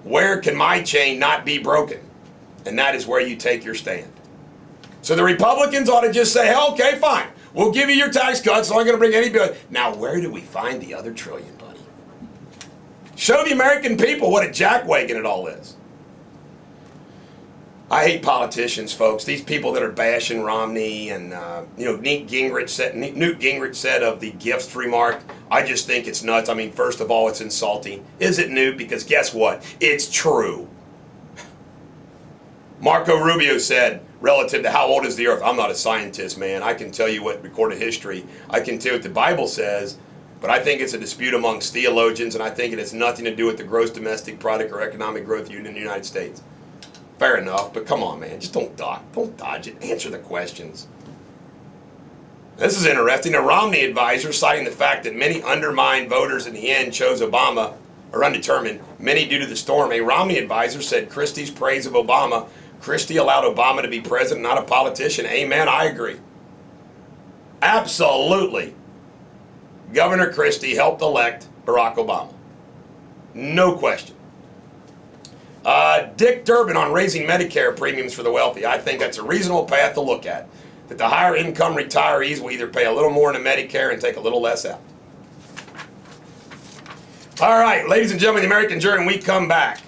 where can my chain not be broken? And that is where you take your stand. So the Republicans ought to just say, hey, okay, fine. We'll give you your tax cuts. It's not going to bring any bill. Now, where do we find the other trillion, buddy? Show the American people what a jackwagon it all is. I hate politicians, folks. These people that are bashing Romney and, Newt Gingrich said of the gifts remark, I just think it's nuts. I mean, first of all, it's insulting. Is it, Newt? Because guess what? It's true. Marco Rubio said, relative to how old is the earth, I'm not a scientist, man. I can tell you what recorded history, I can tell you what the Bible says, but I think it's a dispute amongst theologians, and I think it has nothing to do with the gross domestic product or economic growth unit in the United States. Fair enough, but come on, man. Just don't dodge it. Answer the questions. This is interesting. A Romney advisor, citing the fact that many undermined voters in the end chose Obama, or undetermined, many due to the storm. A Romney advisor said Christie's praise of Obama, Christie allowed Obama to be president, not a politician. Amen, I agree. Absolutely. Governor Christie helped elect Barack Obama. No question. Dick Durbin on raising Medicare premiums for the wealthy. I think that's a reasonable path to look at. That the higher income retirees will either pay a little more into Medicare and take a little less out. All right, ladies and gentlemen, the American jury, when we come back,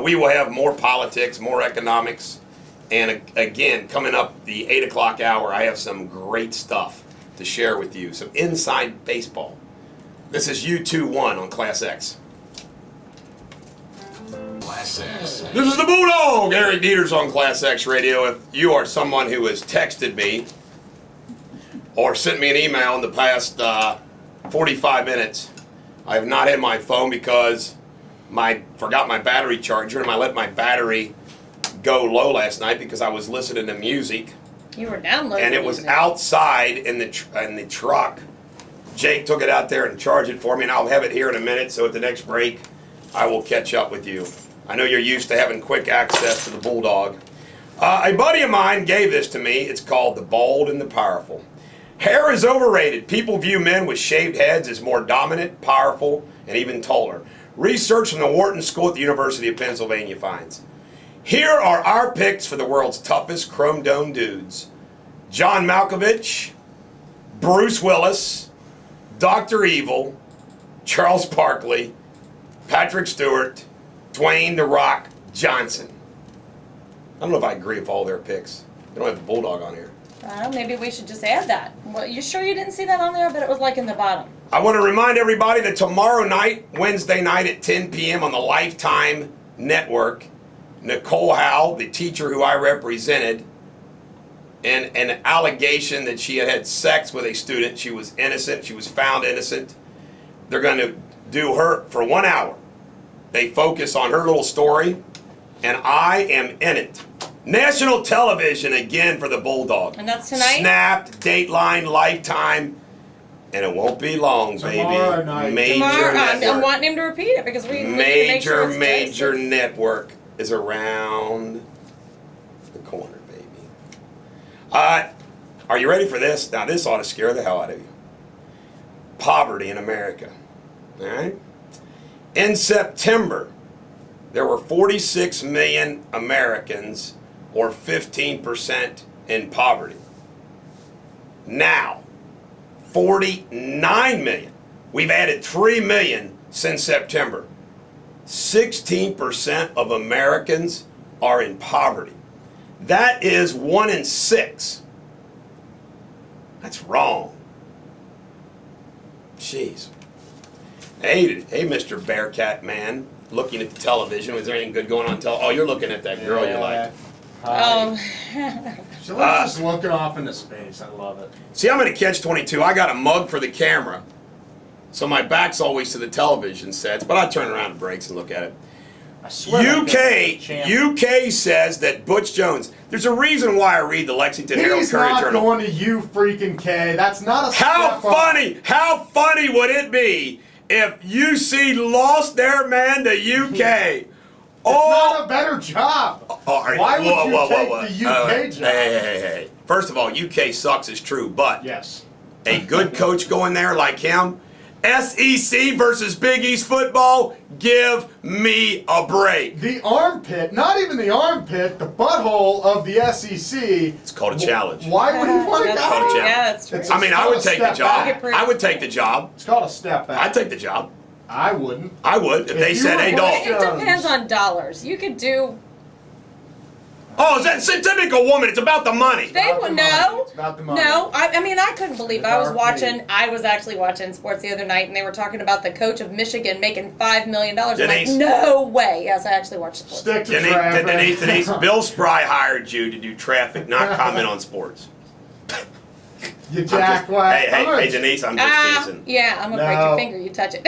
we will have more politics, more economics, and again, coming up the 8 o'clock hour, I have some great stuff to share with you, some inside baseball. This is U21 on Class X. Class X. This is the Bulldog, Eric Deters on Class X Radio. If you are someone who has texted me or sent me an email in the past 45 minutes, I have not had my phone because forgot my battery charger, and I let my battery go low last night because I was listening to music. You were downloading And it was music. outside in the truck. Jake took it out there and charged it for me, and I'll have it here in a minute, so at the next break, I will catch up with you. I know you're used to having quick access to the Bulldog. A buddy of mine gave this to me. It's called The Bold and the Powerful. Hair is overrated. People view men with shaved heads as more dominant, powerful, and even taller. Research from the Wharton School at the University of Pennsylvania finds. Here are our picks for the world's toughest chrome dome dudes. John Malkovich, Bruce Willis, Dr. Evil, Charles Barkley, Patrick Stewart, Dwayne "The Rock" Johnson. I don't know if I agree with all their picks. They don't have the Bulldog on here. Maybe we should just add that. Well, you sure you didn't see that on there? I bet it was like in the bottom. I want to remind everybody that tomorrow night, Wednesday night at 10 p.m. on the Lifetime Network, Nicole Howe, the teacher who I represented, in an allegation that she had sex with a student. She was innocent. She was found innocent. They're going to do her for 1 hour. They focus on her little story, and I am in it. National television again for the Bulldog. And that's tonight? Snapped, Dateline, Lifetime, and it won't be long, baby. Tomorrow night. Major Tomorrow, I'm network. wanting him to repeat it because we need to make sure it's Major tasty. network is around the corner, baby. Are you ready for this? Now, this ought to scare the hell out of you. Poverty in America. All right? In September, there were 46 million Americans, or 15%, in poverty. Now, 49 million. We've added 3 million since September. 16% of Americans are in poverty. That is 1 in 6. That's wrong. Jeez. Hey, Mr. Bearcat man, looking at the television. Was there anything good going on? Oh, you're looking at that girl you like. Oh. She was just looking off into space. I love it. See, I'm in a catch-22. I got a mug for the camera, so my back's always to the television sets, but I turn around and breaks and look at it. I swear that guy's a champ. UK says that Butch Jones. There's a reason why I read the Lexington Herald He's Courier not Journal. going to you freaking K. That's not a How step up. funny! How funny would it be if UC lost their man to UK? It's not a better job. Why would you take the UK job? Hey. First of all, UK sucks is true, but Yes. a good coach going there like him, SEC versus Big East football, give me a break. The armpit, not even the armpit, the butthole of the SEC. It's called a challenge. Why would he want to That's Called a go? true. challenge. Yeah, that's true. It's I mean, I would take the Step job. back. I would take the job. It's called a step back. I'd take the job. I wouldn't. I would if they you said, were "Hey, Butch dog." It depends on dollars. You could do. Oh, it's a typical woman. It's about the money. They about would the money. know. It's about the money. No, I mean I couldn't believe The I was dark watching. meat. I was actually watching sports the other night, and they were talking about the coach of Michigan making $5 million. I'm like, Denise. no way. Yes, I actually watched sports. Stick to traffic. Denise, Bill Spry hired you to do traffic, not comment on sports. You jackwad. Hey, Denise, I'm just teasing. Yeah, I'm gonna break No. your finger. You touch it.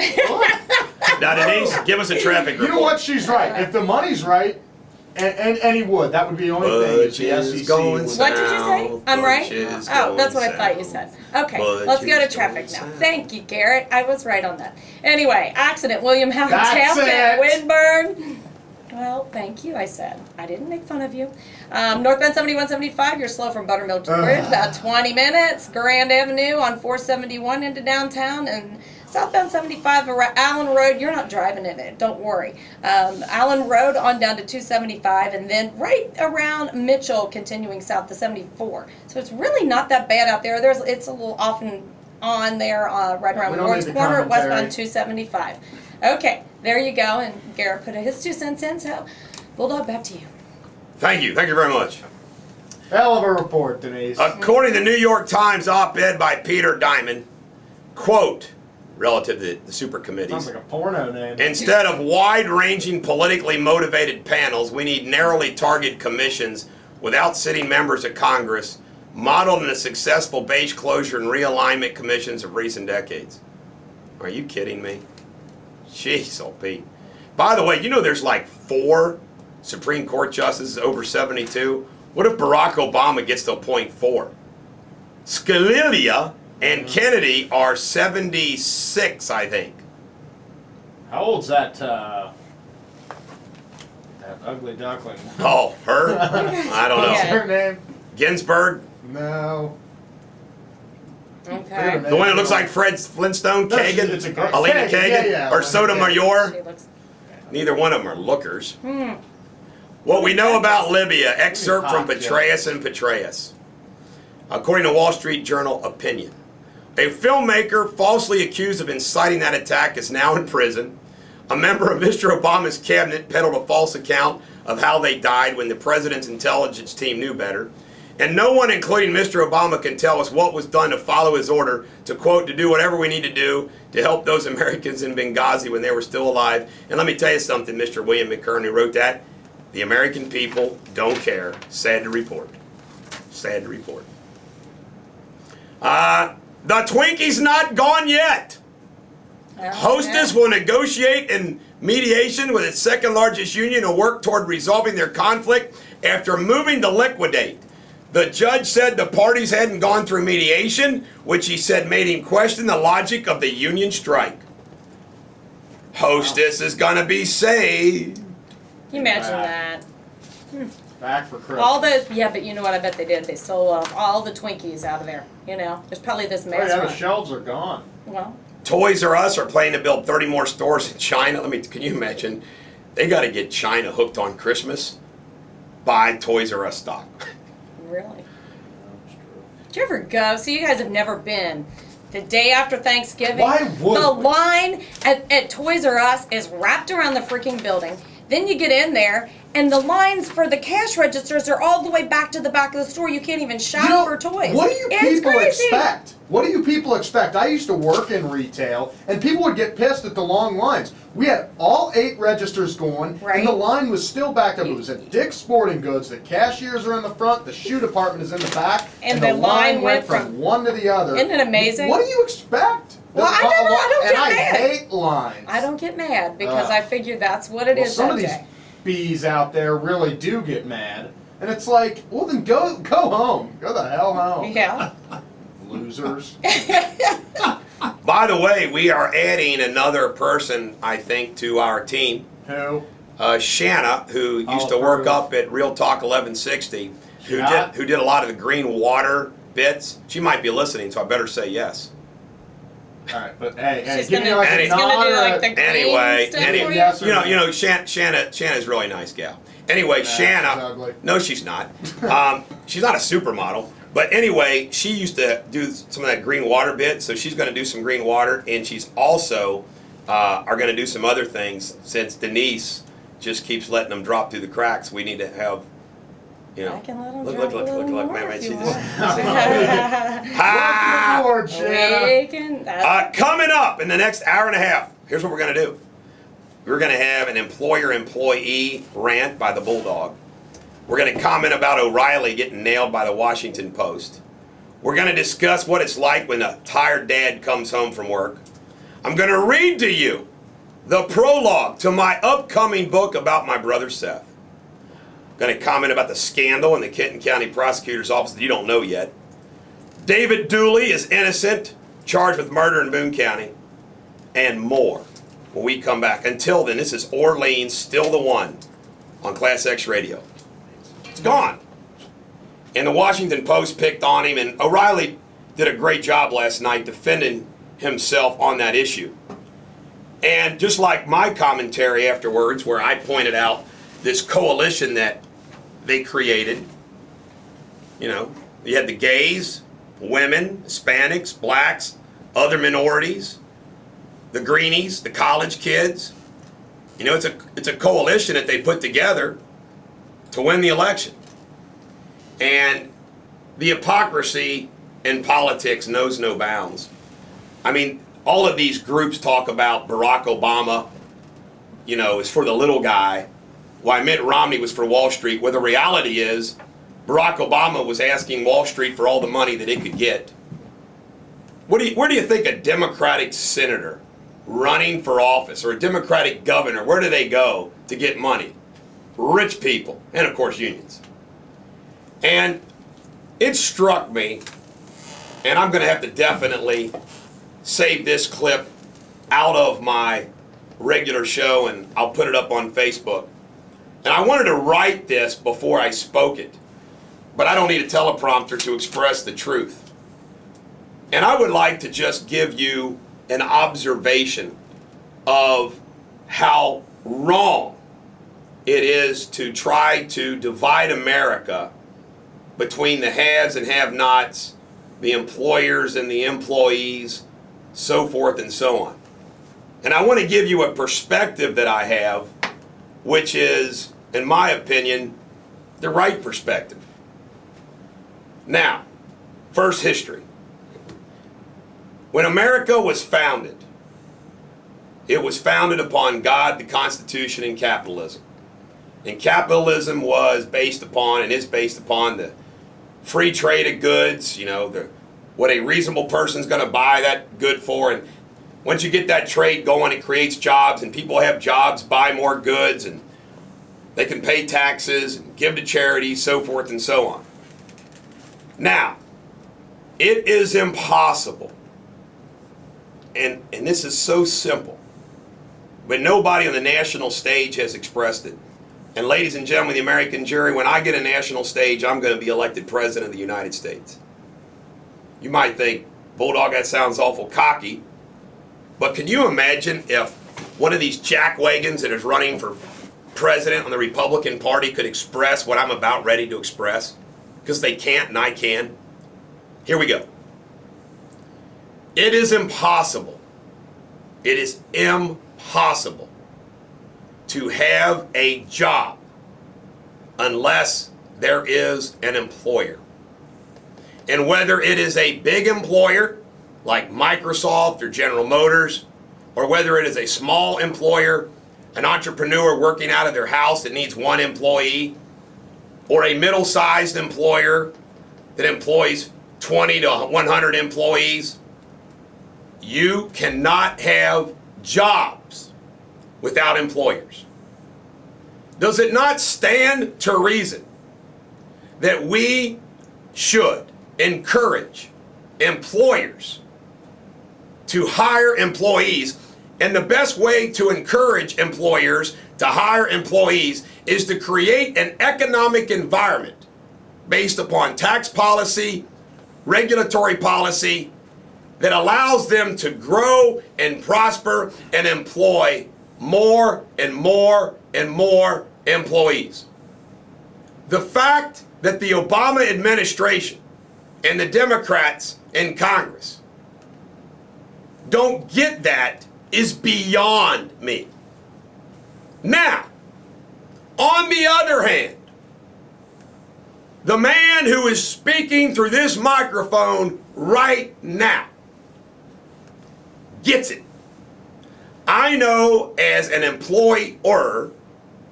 Now, Denise, give us a traffic You report. know what? She's right. If the money's right, and he would, that would be the only thing. Is the Butch is SEC going would- What did you say? South, I'm right? Butch is Oh, that's what I going thought you south. said. Okay, Butch let's go to is traffic going now. south. Thank you, Garrett. I was right on that. Anyway, accident. William Howard That's Taft at it. Winburn. Well, thank you, I said. I didn't make fun of you. Northbound 7175, you're slow from Buttermilk to the Bridge, about 20 minutes. Grand Avenue on 471 into downtown, and southbound 75 around Allen Road, you're not driving in it, don't worry. Allen Road on down to 275, and then right around Mitchell, continuing south to 74. So it's really not that bad out there. It's a little off and on there, right around We don't Lawrence need the Corner, commentary. westbound 275. Okay, there you go, and Garrett put his 2 cents in, so Bulldog, back to you. Thank you very much. Hell of a report, Denise. According to the New York Times op-ed by Peter Diamond, quote, relative to the super Sounds committees, like a porno name. instead of wide-ranging politically motivated panels, we need narrowly targeted commissions without sitting members of Congress, modeled in the successful base closure and realignment commissions of recent decades. Are you kidding me? Jeez, old Pete. By the way, you know there's like 4 Supreme Court justices over 72? What if Barack Obama gets to appoint 4? Scalia and Kennedy are 76, I think. How old's that ugly duckling? Oh, her? I don't know. What's Yeah. her name? Ginsburg? No. Okay. The one that looks like Fred Flintstone? No, Kagan? it's a girl. Alina Kagan, Kagan? yeah, Or Alina Sotomayor? She looks. Neither one of them are lookers. What we know about Libya, excerpt from Petraeus and Petraeus. According to Wall Street Journal opinion, a filmmaker falsely accused of inciting that attack is now in prison. A member of Mr. Obama's cabinet peddled a false account of how they died when the president's intelligence team knew better. And no one, including Mr. Obama, can tell us what was done to follow his order to, quote, to do whatever we need to do to help those Americans in Benghazi when they were still alive. And let me tell you something, Mr. William McKern, who wrote that, the American people don't care. Sad to report. Sad to report. The Twinkie's not gone yet. Hostess will negotiate in mediation with its second largest union and work toward resolving their conflict after moving to liquidate. The judge said the parties hadn't gone through mediation, which he said made him question the logic of the union strike. Hostess is gonna be saved. Can you imagine Wow. that? Back for Christmas. All the but you know what? I bet they did. They stole all the Twinkies out of there. You know, there's probably this Oh, mass yeah, the run. shelves are gone. Well, Toys R Us are planning to build 30 more stores in China. Can you imagine? They got to get China hooked on Christmas. Buy Toys R Us stock. really? Did you ever go? So you guys have never been. The day after Thanksgiving, Why would the we? line at Toys R Us is wrapped around the freaking building. Then you get in there, And the lines for the cash registers are all the way back to the back of the store. You can't even shop for toys. What do you It's people crazy. expect? What do you people expect? I used to work in retail, and people would get pissed at the long lines. We had all 8 registers going, Right. and the line was still backed up. It was at Dick's Sporting Goods. The cashiers are in the front, the shoe department is in the back, And the the line went from one to the other. Isn't it amazing? What do you expect? Well, I don't and get I mad. hate lines. I don't get mad because Ugh. I figure that's what it Well, is some that of these day. bees out there really do get mad, and it's like, well, then go home. Go the hell home. Yeah. Losers. By the way, we are adding another person, I think, to our team. Who? Shanna, who used to Oh, work approved. up at Real Talk 1160, Yeah. who did a lot of the green water bits. She might be listening, so I better say yes. All right, but hey, She's give me gonna, like a She's she's gonna nod do or like a- the green Anyway, stuff any- for you. Yes or no? Shanna's a really nice gal. Anyway, Nah, she's Shanna, ugly. no, she's not. She's not a supermodel. But anyway, she used to do some of that green water bit, so she's going to do some green water, and she's also are going to do some other things. Since Denise just keeps letting them drop through the cracks, we need to have, you know. I can let 'em look, drop look, a look, little look, more man, if she you just. want. Ha! Welcome aboard, Shanna. We can, that's Coming up in the next hour and a half, here's what we're going to do. We're going to have an employer-employee rant by the Bulldog. We're going to comment about O'Reilly getting nailed by the Washington Post. We're going to discuss what it's like when a tired dad comes home from work. I'm going to read to you the prologue to my upcoming book about my brother Seth. I'm going to comment about the scandal in the Kenton County Prosecutor's Office that you don't know yet. David Dooley is innocent, charged with murder in Boone County, and more when we come back. Until then, this is Orleans, still the one, on Class X Radio. It's gone. And the Washington Post picked on him, and O'Reilly did a great job last night defending himself on that issue. And just like my commentary afterwards, where I pointed out this coalition that they created, you know, you had the gays, women, Hispanics, blacks, other minorities, the greenies, the college kids. You know, it's a coalition that they put together to win the election. And the hypocrisy in politics knows no bounds. I mean, all of these groups talk about Barack Obama, you know, is for the little guy, while Mitt Romney was for Wall Street, where the reality is Barack Obama was asking Wall Street for all the money that it could get. Where do you think a Democratic senator running for office or a Democratic governor, where do they go to get money? Rich people, and of course unions. And it struck me, and I'm going to have to definitely save this clip out of my regular show, and I'll put it up on Facebook. And I wanted to write this before I spoke it, but I don't need a teleprompter to express the truth. And I would like to just give you an observation of how wrong it is to try to divide America between the haves and have-nots, the employers and the employees, so forth and so on. And I want to give you a perspective that I have, which is, in my opinion, the right perspective. Now, first history. When America was founded, it was founded upon God, the Constitution, and capitalism. And capitalism was based upon and is based upon the free trade of goods, you know, what a reasonable person's going to buy that good for. And once you get that trade going, it creates jobs, and people have jobs, buy more goods, and they can pay taxes and give to charities, so forth and so on. Now, it is impossible, and this is so simple, but nobody on the national stage has expressed it. And ladies and gentlemen, the American jury, when I get a national stage, I'm going to be elected President of the United States. You might think, Bulldog, that sounds awful cocky. But can you imagine if one of these jackwagons that is running for president on the Republican Party could express what I'm about ready to express? Because they can't and I can. Here we go. It is impossible. It is impossible to have a job unless there is an employer. And whether it is a big employer like Microsoft or General Motors, or whether it is a small employer, an entrepreneur working out of their house that needs one employee, or a middle-sized employer that employs 20 to 100 employees, you cannot have jobs without employers. Does it not stand to reason that we should encourage employers to hire employees? And the best way to encourage employers to hire employees is to create an economic environment based upon tax policy, regulatory policy, that allows them to grow and prosper and employ more and more and more employees. The fact that the Obama administration and the Democrats in Congress don't get that is beyond me. Now, on the other hand, the man who is speaking through this microphone right now gets it. I know as an employer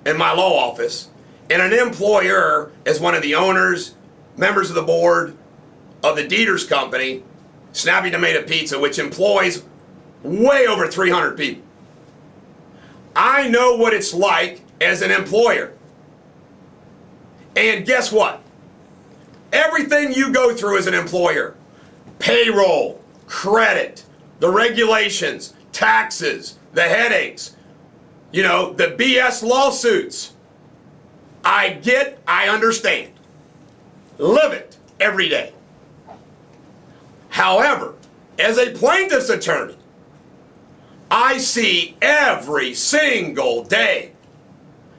in my law office and an employer as one of the owners, members of the board of the Deters company, Snappy Tomato Pizza, which employs way over 300 people. I know what it's like as an employer. And guess what? Everything you go through as an employer, payroll, credit, the regulations, taxes, the headaches, the BS lawsuits, I understand. Live it every day. However, as a plaintiff's attorney, I see every single day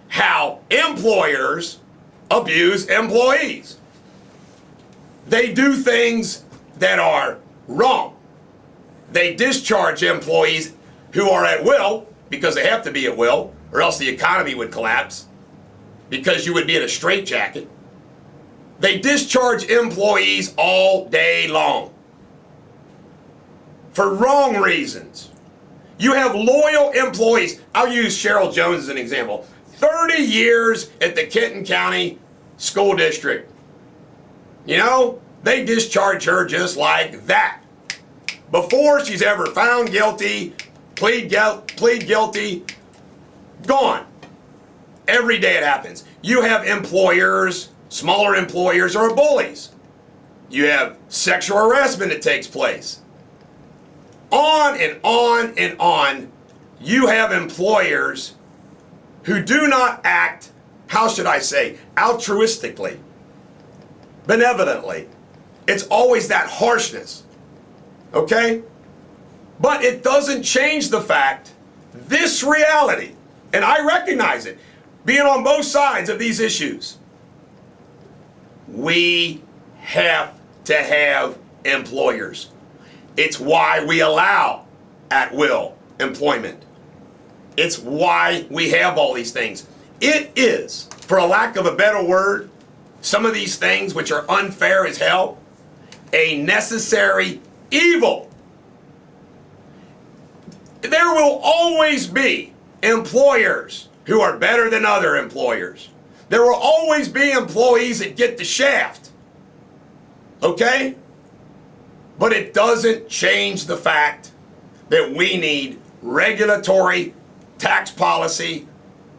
how employers abuse employees. They do things that are wrong. They discharge employees who are at will, because they have to be at will, or else the economy would collapse, because you would be in a straitjacket. They discharge employees all day long for wrong reasons. You have loyal employees. I'll use Cheryl Jones as an example. 30 years at the Kenton County School District. They discharge her just like that. Before she's ever found guilty, plead guilty, gone. Every day it happens. You have employers, smaller employers are bullies. You have sexual harassment that takes place. On and on and on, you have employers who do not act, how should I say, altruistically, benevolently. It's always that harshness, okay? But it doesn't change the fact, this reality, and I recognize it, being on both sides of these issues, we have to have employers. It's why we allow at-will employment. It's why we have all these things. It is, for a lack of a better word, some of these things which are unfair as hell, a necessary evil. There will always be employers who are better than other employers. There will always be employees that get the shaft. Okay? But it doesn't change the fact that we need regulatory tax policy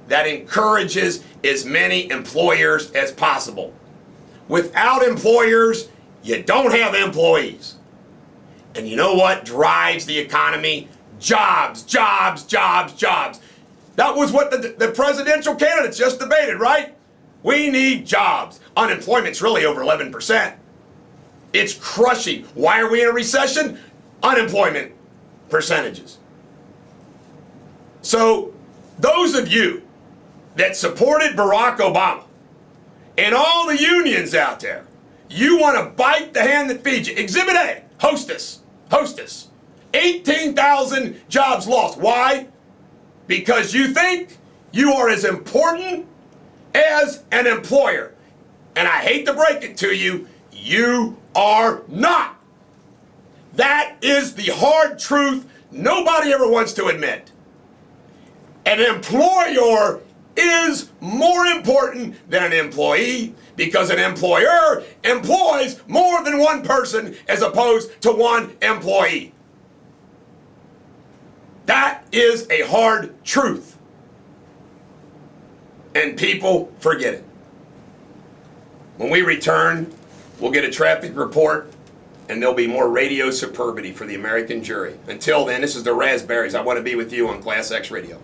that encourages as many employers as possible. Without employers, you don't have employees. And you know what drives the economy? Jobs, jobs, jobs, jobs. That was what the presidential candidates just debated, right? We need jobs. Unemployment's really over 11%. It's crushing. Why are we in a recession? Unemployment percentages. So, those of you that supported Barack Obama and all the unions out there, you want to bite the hand that feeds you. Exhibit A, hostess. 18,000 jobs lost. Why? Because you think you are as important as as an employer. And I hate to break it to you, you are not. That is the hard truth nobody ever wants to admit. An employer is more important than an employee because an employer employs more than one person as opposed to one employee. That is a hard truth. And people forget it. When we return, we'll get a traffic report and there'll be more radio superbity for the American jury. Until then, this is the Raspberries. I want to be with you on Class X Radio.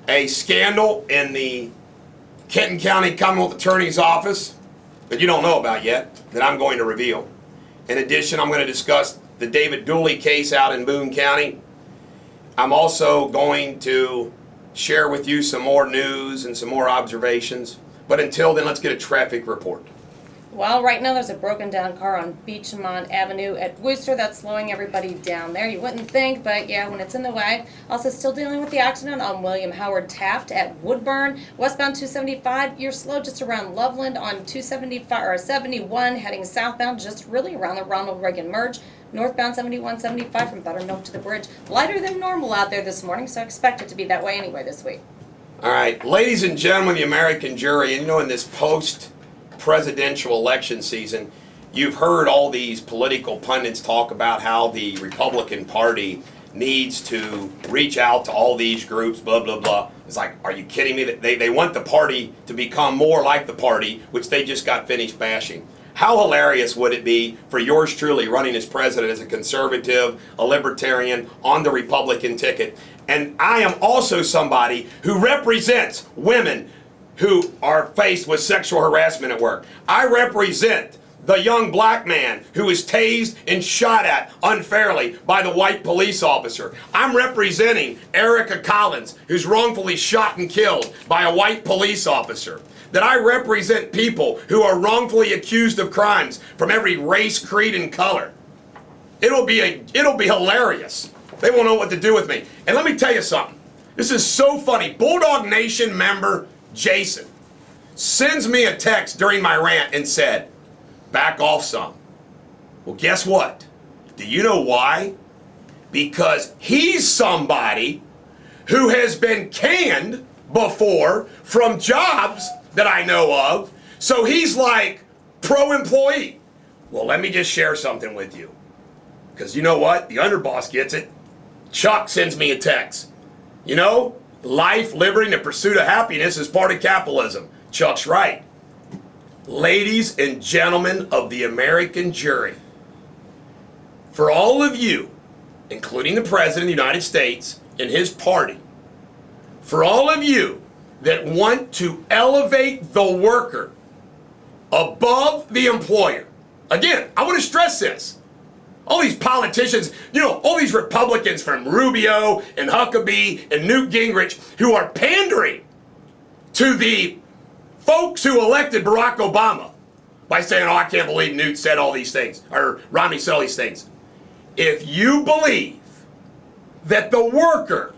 A scandal in the Kenton County Commonwealth Attorney's Office that you don't know about yet, that I'm going to reveal. In addition, I'm going to discuss the David Dooley case out in Boone County. I'm also going to share with you some more news and some more observations. But until then, let's get a traffic report. Well, right now there's a broken down car on Beachmont Avenue at Worcester that's slowing everybody down there. You wouldn't think, but yeah, when it's in the way. Also still dealing with the accident on William Howard Taft at Woodburn. Westbound 275, you're slow just around Loveland on 275 or 71 heading southbound, just really around the Ronald Reagan merge. Northbound 7175 from Buttermilk to the bridge. Lighter than normal out there this morning, so expect it to be that way anyway this week. All right, ladies and gentlemen, the American jury, and you know, in this post-presidential election season, you've heard all these political pundits talk about how the Republican Party needs to reach out to all these groups, blah, blah, blah. It's like, are you kidding me? They want the party to become more like the party, which they just got finished bashing. How hilarious would it be for yours truly running as president as a conservative, a libertarian, on the Republican ticket? And I am also somebody who represents women who are faced with sexual harassment at work. I represent the young black man who is tased and shot at unfairly by the white police officer. I'm representing Erica Collins, who's wrongfully shot and killed by a white police officer. That I represent people who are wrongfully accused of crimes from every race, creed, and color. It'll be hilarious. They won't know what to do with me. And let me tell you something. This is so funny. Bulldog Nation member Jason sends me a text during my rant and said, back off some. Well, guess what? Do you know why? Because he's somebody who has been canned before from jobs that I know of. So he's like pro-employee. Well, let me just share something with you. Because you know what? The underboss gets it. Chuck sends me a text. You know, life, liberty, and the pursuit of happiness is part of capitalism. Chuck's right. Ladies and gentlemen of the American jury, for all of you, including the President of the United States and his party, for all of you that want to elevate the worker above the employer. Again, I want to stress this. All these politicians, you know, all these Republicans from Rubio and Huckabee and Newt Gingrich who are pandering to the folks who elected Barack Obama by saying, oh, I can't believe Newt said all these things, or Romney said all these things. If you believe that the worker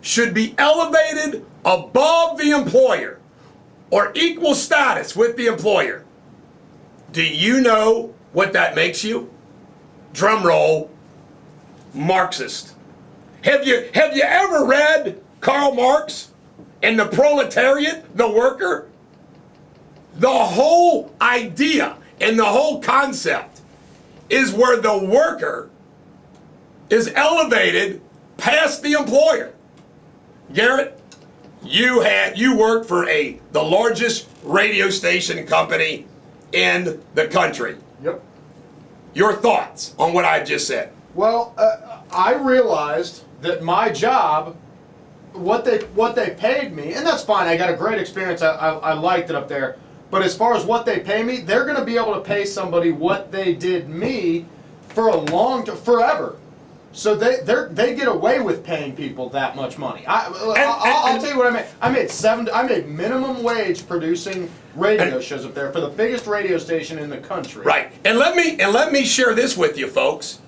should be elevated above the employer or equal status with the employer, do you know what that makes you? Drum roll, Marxist. Have you ever read Karl Marx and the proletariat, the worker? The whole idea and the whole concept is where the worker is elevated past the employer. Garrett, you worked for the largest radio station company in the country. Yep. Your thoughts on what I just said? Well, I realized that my job, what they paid me, and that's fine. I got a great experience. I liked it up there. But as far as what they pay me, they're going to be able to pay somebody what they did me for forever. So they get away with paying people that much money. I'll tell you what I made. I made minimum wage producing radio shows up there for the biggest radio station in the country. Right. And let me share this with you, folks.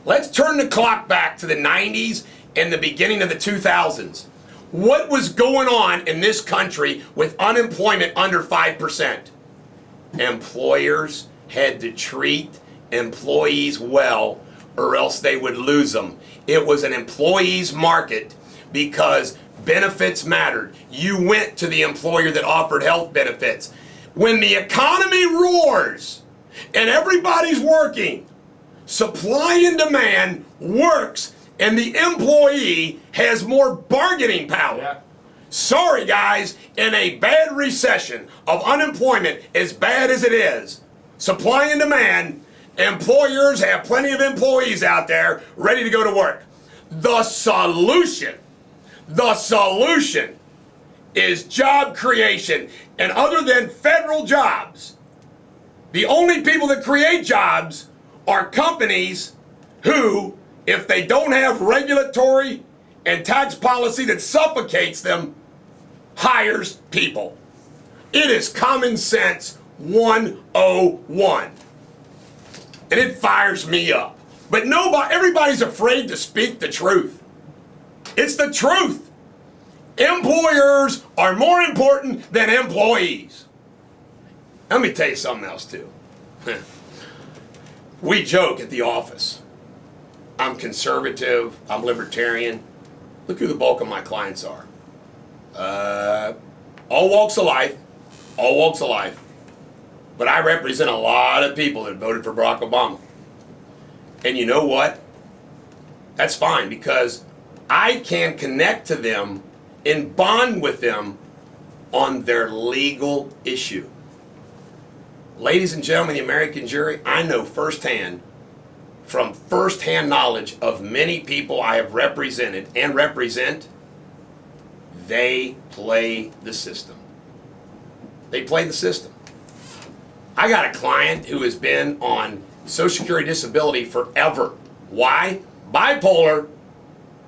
Let's turn the clock back to the 90s and the beginning of the 2000s. what was going on in this country with unemployment under 5%. Employers had to treat employees well or else they would lose them. It was an employees market because benefits mattered. You went to the employer that offered health benefits. When the economy roars and everybody's working, supply and demand works and the employee has more bargaining power. Yeah. Sorry guys, in a bad recession of unemployment, as bad as it is, supply and demand, employers have plenty of employees out there ready to go to work. The solution is job creation. And other than federal jobs, the only people that create jobs are companies who, if they don't have regulatory and tax policy that suffocates them, hires people. It is common sense 101. And it fires me up. But everybody's afraid to speak the truth. It's the truth. Employers are more important than employees. Let me tell you something else too. We joke at the office. I'm conservative, I'm libertarian. Look who the bulk of my clients are. All walks of life. But I represent a lot of people that voted for Barack Obama. And you know what? That's fine because I can connect to them and bond with them on their legal issue. Ladies and gentlemen, the American jury, I know firsthand, from firsthand knowledge of many people I have represented and represent, they play the system. They play the system. I got a client who has been on Social Security disability forever. Why? Bipolar.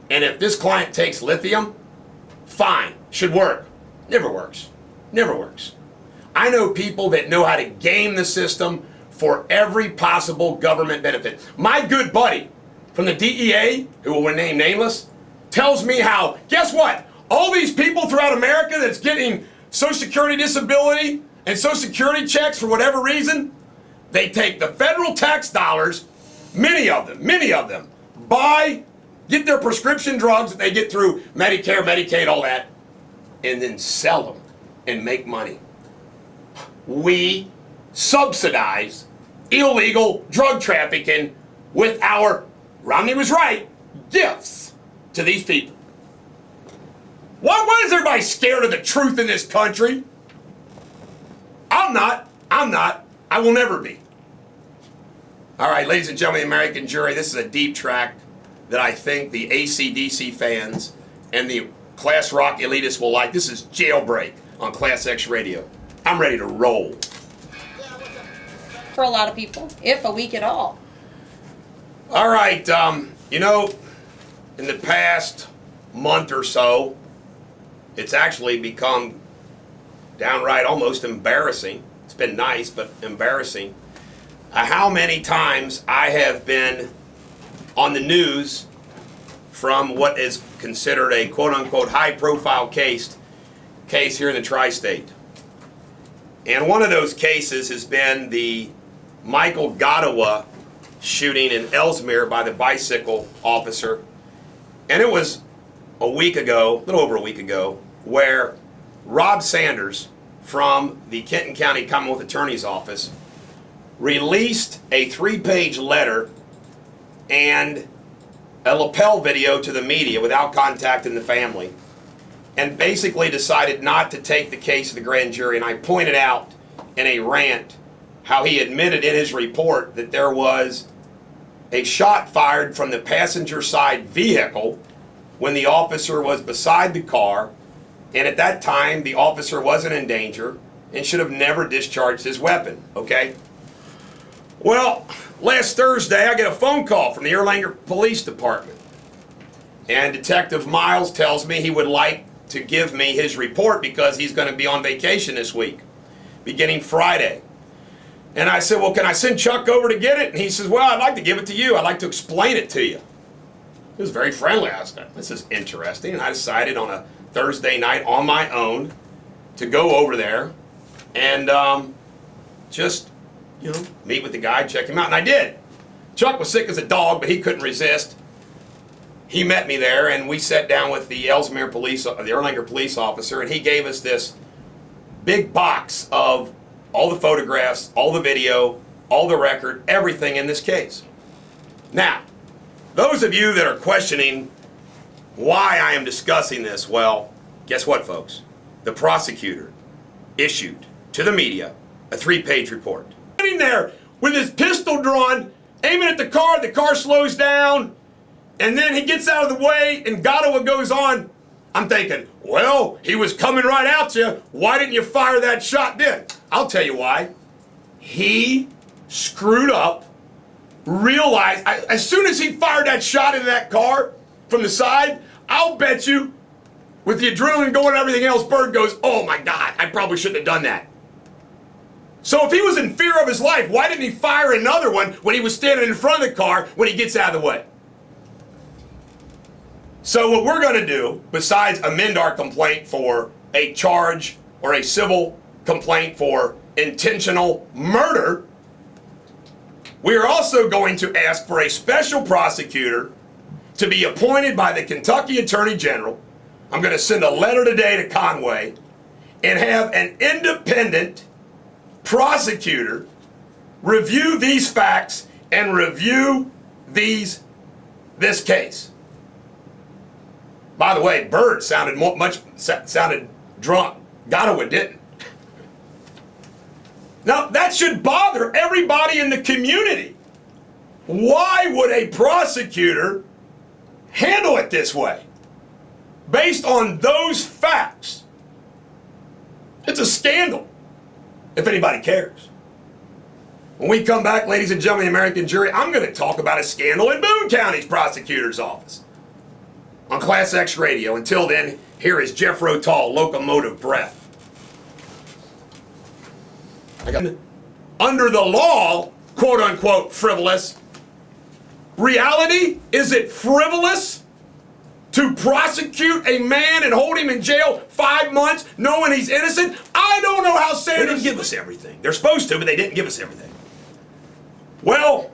And if this client takes lithium, fine, should work. Never works. Never works. I know people that know how to game the system for every possible government benefit. My good buddy from the DEA, who will remain nameless, tells me how, guess what? All these people throughout America that's getting Social Security disability and Social Security checks for whatever reason, they take the federal tax dollars, many of them, get their prescription drugs that they get through Medicare, Medicaid, all that, and then sell them and make money. We subsidize illegal drug trafficking with our, Romney was right, gifts to these people. Why is everybody scared of the truth in this country? I'm not. I will never be. All right, ladies and gentlemen, the American jury, this is a deep track that I think the AC/DC fans and the class rock elitists will like. This is Jailbreak on Class X Radio. I'm ready to roll. For a lot of people, if a week at all. All right, you know, in the past month or so, it's actually become downright almost embarrassing. It's been nice, but embarrassing. How many times I have been on the news from what is considered a quote-unquote high-profile case here in the tri-state. And one of those cases has been the Michael Gottawa shooting in Ellesmere by the bicycle officer. And it was a little over a week ago, where Rob Sanders from the Kenton County Commonwealth Attorney's Office released a 3-page letter and a lapel video to the media without contacting the family, and basically decided not to take the case to the grand jury. And I pointed out in a rant how he admitted in his report that there was a shot fired from the passenger side vehicle when the officer was beside the car, and at that time the officer wasn't in danger and should have never discharged his weapon, okay? Well, last Thursday I get a phone call from the Erlanger Police Department, and Detective Miles tells me he would like to give me his report because he's going to be on vacation this week, beginning Friday. And I said, well, can I send Chuck over to get it? And he says, well, I'd like to give it to you. I'd like to explain it to you. He was very friendly. I said, this is interesting. And I decided on a Thursday night on my own to go over there and just, meet with the guy, check him out. And I did. Chuck was sick as a dog, but he couldn't resist. He met me there, and we sat down with the Ellesmere police, the Erlanger police officer, and he gave us this big box of all the photographs, all the video, all the record, everything in this case. Now, those of you that are questioning why I am discussing this, well, guess what, folks? The prosecutor issued to the media a 3-page report. Sitting there with his pistol drawn, aiming at the car slows down, and then he gets out of the way, and Gottawa goes on. I'm thinking, well, he was coming right at you. Why didn't you fire that shot then? I'll tell you why. He screwed up, realized, as soon as he fired that shot into that car from the side, I'll bet you, with the adrenaline going and everything else, Bird goes, oh my God, I probably shouldn't have done that. So if he was in fear of his life, why didn't he fire another one when he was standing in front of the car when he gets out of the way? So what we're going to do, besides amend our complaint for a charge or a civil complaint for intentional murder, we are also going to ask for a special prosecutor to be appointed by the Kentucky Attorney General. I'm going to send a letter today to Conway and have an independent prosecutor review these facts and review this case. By the way, Bird sounded sounded drunk. Gottawa didn't. Now, that should bother everybody in the community. Why would a prosecutor handle it this way? Based on those facts. It's a scandal, if anybody cares. When we come back, ladies and gentlemen, the American jury, I'm going to talk about a scandal in Boone County's prosecutor's office on Class X Radio. Until then, here is Jeff Rotal, Locomotive Breath. Under the law, quote unquote, frivolous. Reality, is it frivolous to prosecute a man and hold him in jail 5 months knowing he's innocent? I don't know how Sanders... They didn't give us everything. They're supposed to, but they didn't give us everything. Well,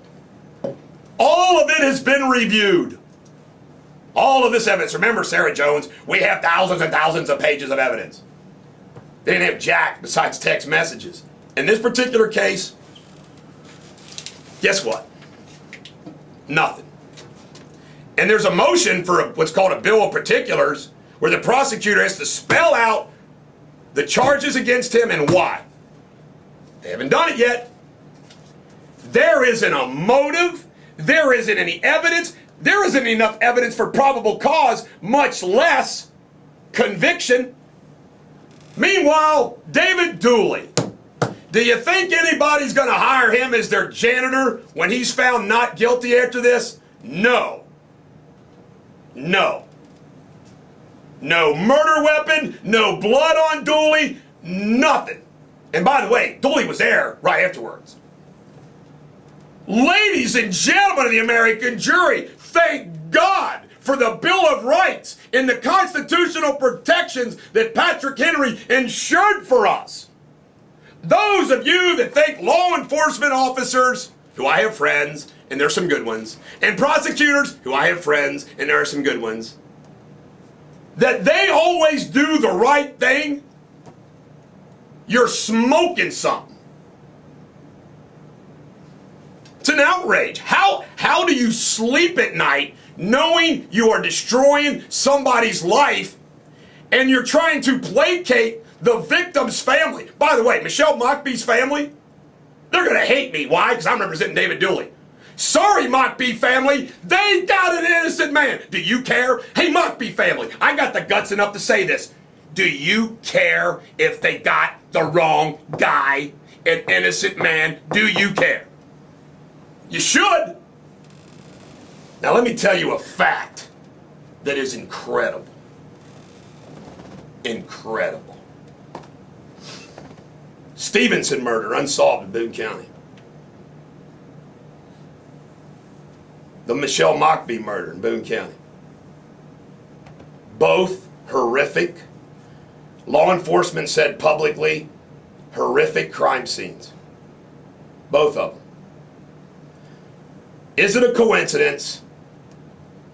all of it has been reviewed. All of this evidence. Remember, Sarah Jones, we have thousands and thousands of pages of evidence. They didn't have jack besides text messages. In this particular case, guess what? Nothing. And there's a motion for what's called a bill of particulars where the prosecutor has to spell out the charges against him and why. They haven't done it yet. There isn't a motive. There isn't any evidence. There isn't enough evidence for probable cause, much less conviction. Meanwhile, David Dooley. Do you think anybody's going to hire him as their janitor when he's found not guilty after this? No. No. No murder weapon, no blood on Dooley, nothing. And by the way, Dooley was there right afterwards. Ladies and gentlemen of the American jury, thank God for the Bill of Rights and the constitutional protections that Patrick Henry ensured for us. Those of you that think law enforcement officers, who I have friends, and there's some good ones, and prosecutors, who I have friends, and there are some good ones, that they always do the right thing, you're smoking something. It's an outrage. How do you sleep at night knowing you are destroying somebody's life and you're trying to placate the victim's family? By the way, Michelle Mockbee's family, they're going to hate me. Why? Because I'm representing David Dooley. Sorry, Mockbee family, they got an innocent man. Do you care? Hey, Mockbee family, I got the guts enough to say this. Do you care if they got the wrong guy, an innocent man? Do you care? You should. Now let me tell you a fact that is incredible. Incredible. Stevenson murder unsolved in Boone County. The Michelle Mockbee murder in Boone County. Both horrific. Law enforcement said publicly, horrific crime scenes. Both of them. Is it a coincidence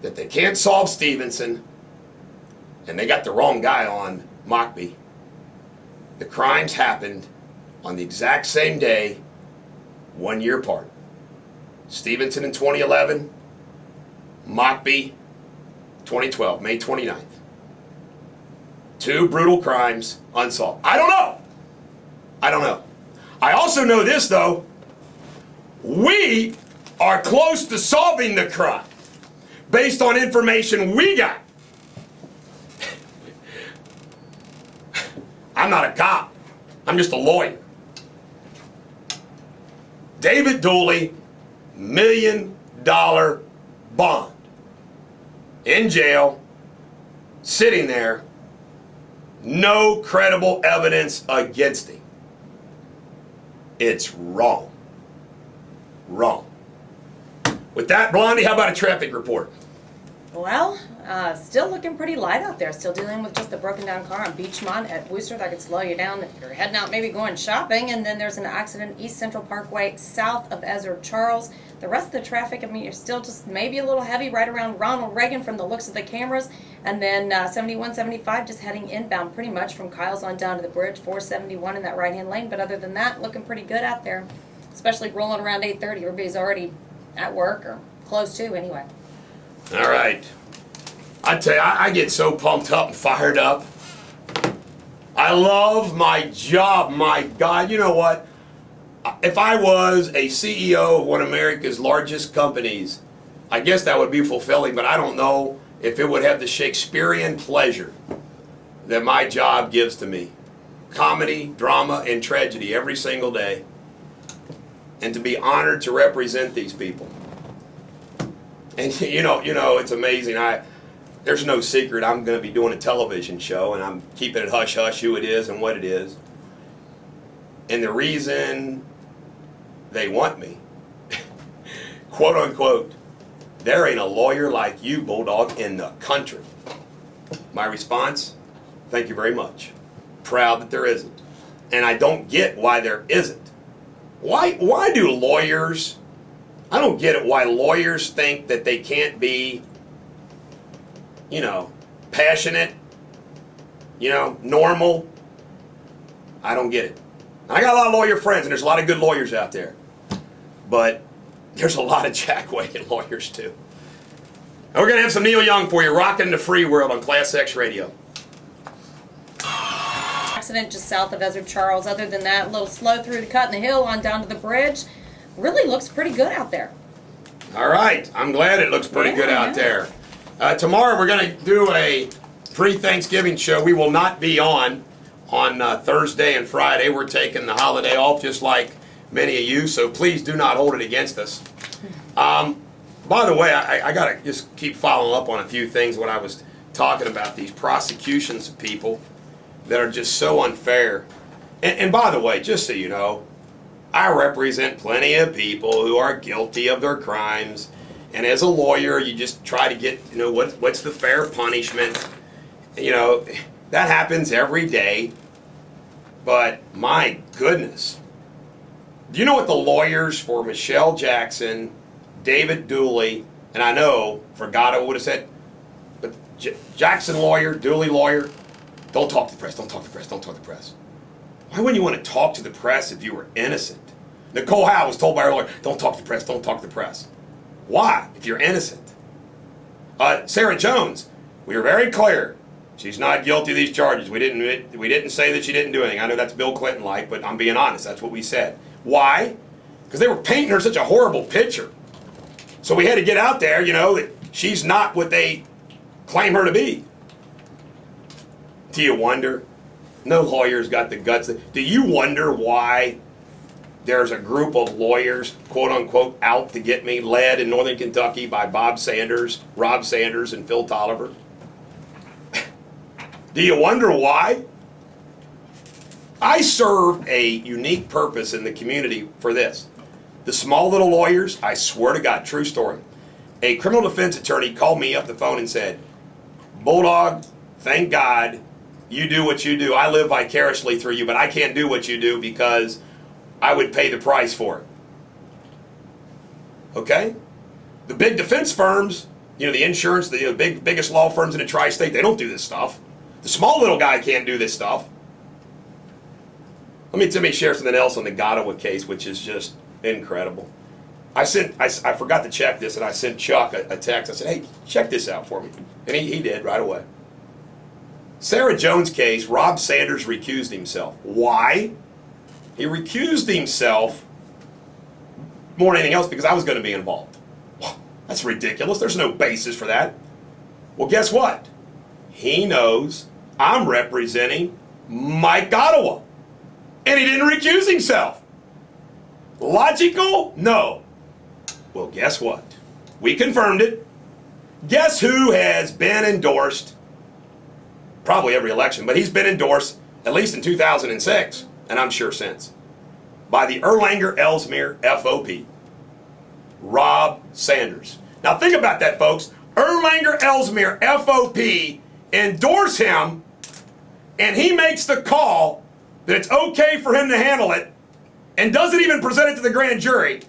that they can't solve Stevenson and they got the wrong guy on Mockbee? The crimes happened on the exact same day, 1 year apart. Stevenson in 2011, Mockbee 2012, May 29th. Two brutal crimes unsolved. I don't know. I also know this though. We are close to solving the crime based on information we got. I'm not a cop. I'm just a lawyer. David Dooley, $1 million bond. In jail, sitting there, no credible evidence against him. It's wrong. Wrong. With that, Blondie, how about a traffic report? Well, still looking pretty light out there. Still dealing with just a broken down car on Beachmont at Worcester that could slow you down if you're heading out, maybe going shopping. And then there's an accident East Central Parkway south of Ezra Charles. The rest of the traffic, I mean, you're still just maybe a little heavy right around Ronald Reagan from the looks of the cameras. And then 71, 75 just heading inbound pretty much from Kyle's on down to the bridge, 471 in that right-hand lane. But other than that, looking pretty good out there, especially rolling around 8:30. Everybody's already at work or close to anyway. All right. I tell you, I get so pumped up and fired up. I love my job, my God. You know what? If I was a CEO of one of America's largest companies, I guess that would be fulfilling, but I don't know if it would have the Shakespearean pleasure that my job gives to me. Comedy, drama, and tragedy every single day. And to be honored to represent these people. And you know, it's amazing. There's no secret I'm going to be doing a television show, and I'm keeping it hush-hush who it is and what it is. And the reason they want me, quote unquote, there ain't a lawyer like you, Bulldog, in the country. My response, thank you very much. Proud that there isn't. And I don't get why there isn't. Why do lawyers, I don't get it, why lawyers think that they can't be, passionate, normal. I don't get it. I got a lot of lawyer friends, and there's a lot of good lawyers out there. But there's a lot of jackwagon lawyers, too. And we're going to have some Neil Young for you, rocking the free world on Class X Radio. Accident just south of Ezra Charles. Other than that, a little slow through the cut in the hill on down to the bridge. Really looks pretty good out there. All right. I'm glad it looks pretty good out there. Tomorrow we're going to do a pre-Thanksgiving show. We will not be on Thursday and Friday. We're taking the holiday off just like many of you, so please do not hold it against us. By the way, I got to just keep following up on a few things when I was talking about these prosecutions of people that are just so unfair. And by the way, just so you know, I represent plenty of people who are guilty of their crimes. And as a lawyer, you just try to get, what's the fair punishment? That happens every day. But my goodness. Do you know what the lawyers for Michelle Jackson, David Dooley, and I know, forgot I would have said, but Jackson lawyer, Dooley lawyer, don't talk to the press, don't talk to the press, don't talk to the press. Why wouldn't you want to talk to the press if you were innocent? Nicole Howe was told by her lawyer, don't talk to the press, don't talk to the press. Why, if you're innocent? Sarah Jones, we were very clear. She's not guilty of these charges. We didn't say that she didn't do anything. I know that's Bill Clinton-like, but I'm being honest. That's what we said. Why? Because they were painting her such a horrible picture. So we had to get out there, that she's not what they claim her to be. Do you wonder? No lawyer's got the guts. Do you wonder why there's a group of lawyers, quote unquote, out to get me, led in Northern Kentucky by Rob Sanders, and Phil Tolliver? Do you wonder why? I serve a unique purpose in the community for this. The small little lawyers, I swear to God, true story. A criminal defense attorney called me up the phone and said, Bulldog, thank God you do what you do. I live vicariously through you, but I can't do what you do because I would pay the price for it. Okay? The big defense firms, you know, the insurance, the biggest law firms in the tri-state, they don't do this stuff. The small little guy can't do this stuff. Let me share something else on the Gottawa case, which is just incredible. I forgot to check this, and I sent Chuck a text. I said, hey, check this out for me. And he did right away. Sarah Jones case, Rob Sanders recused himself. Why? He recused himself more than anything else because I was going to be involved. That's ridiculous. There's no basis for that. Well, guess what? He knows I'm representing Mike Gottawa. And he didn't recuse himself. Logical? No. Well, guess what? We confirmed it. Guess who has been endorsed? Probably every election, but he's been endorsed at least in 2006, and I'm sure since, by the Erlanger-Ellesmere FOP, Rob Sanders. Now think about that, folks. Erlanger-Ellesmere FOP endorse him, and he makes the call that it's okay for him to handle it and doesn't even present it to the grand jury.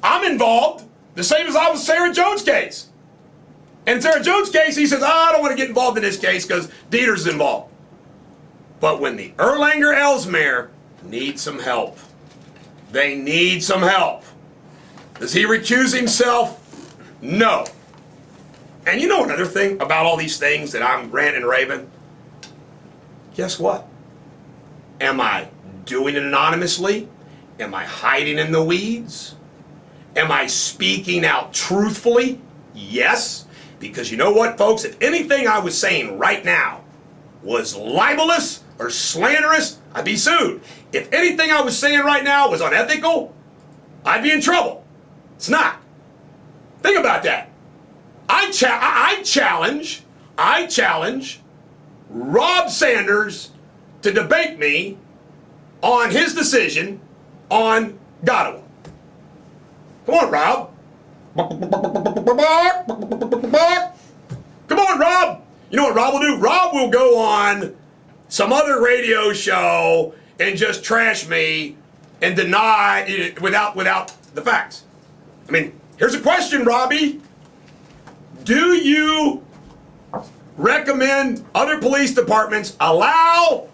I'm involved, the same as I was Sarah Jones' case. And in Sarah Jones' case, he says, I don't want to get involved in this case because Deters is involved. But when the Erlanger-Ellesmere needs some help, they need some help. Does he recuse himself? No. And you know another thing about all these things that I'm ranting and raving? Guess what? Am I doing it anonymously? Am I hiding in the weeds? Am I speaking out truthfully? Yes. Because you know what, folks? If anything I was saying right now was libelous or slanderous, I'd be sued. If anything I was saying right now was unethical, I'd be in trouble. It's not. Think about that. I challenge Rob Sanders to debate me on his decision on Gottawa. Come on, Rob. Come on, Rob. You know what Rob will do? Rob will go on some other radio show and just trash me and deny it without the facts. I mean, here's a question, Robbie. Do you recommend other police departments allow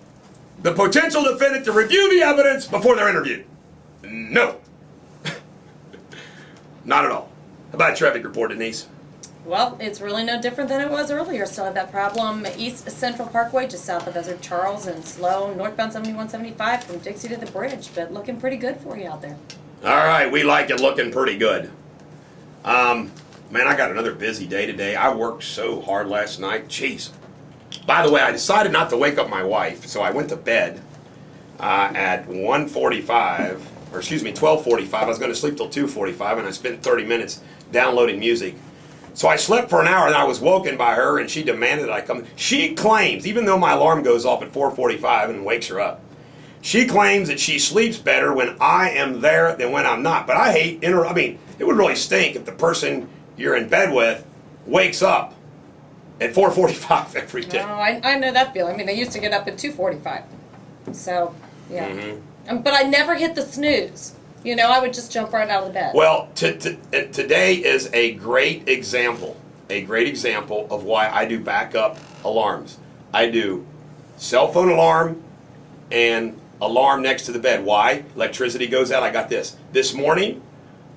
the potential defendant to review the evidence before they're interviewed? No. Not at all. How about a traffic report, Denise? Well, it's really no different than it was earlier. Still have that problem. East Central Parkway, just south of Desert Charles, and slow northbound 7175 from Dixie to the bridge, but looking pretty good for you out there. All right, we like it looking pretty good. Man, I got another busy day today. I worked so hard last night. Jeez. By the way, I decided not to wake up my wife, so I went to bed at 12:45. I was going to sleep till 2:45, and I spent 30 minutes downloading music. So I slept for an hour, and I was woken by her, and she demanded that I come. She claims, even though my alarm goes off at 4:45 and wakes her up, she claims that she sleeps better when I am there than when I'm not. But I hate it would really stink if the person you're in bed with wakes up at 4:45 every day. No, I know that feeling. I mean, I used to get up at 2:45. So, yeah. Mm-hmm. But I never hit the snooze. You know, I would just jump right out of the bed. Well, today is a great example of why I do backup alarms. I do cell phone alarm and alarm next to the bed. Why? Electricity goes out. I got this. This morning,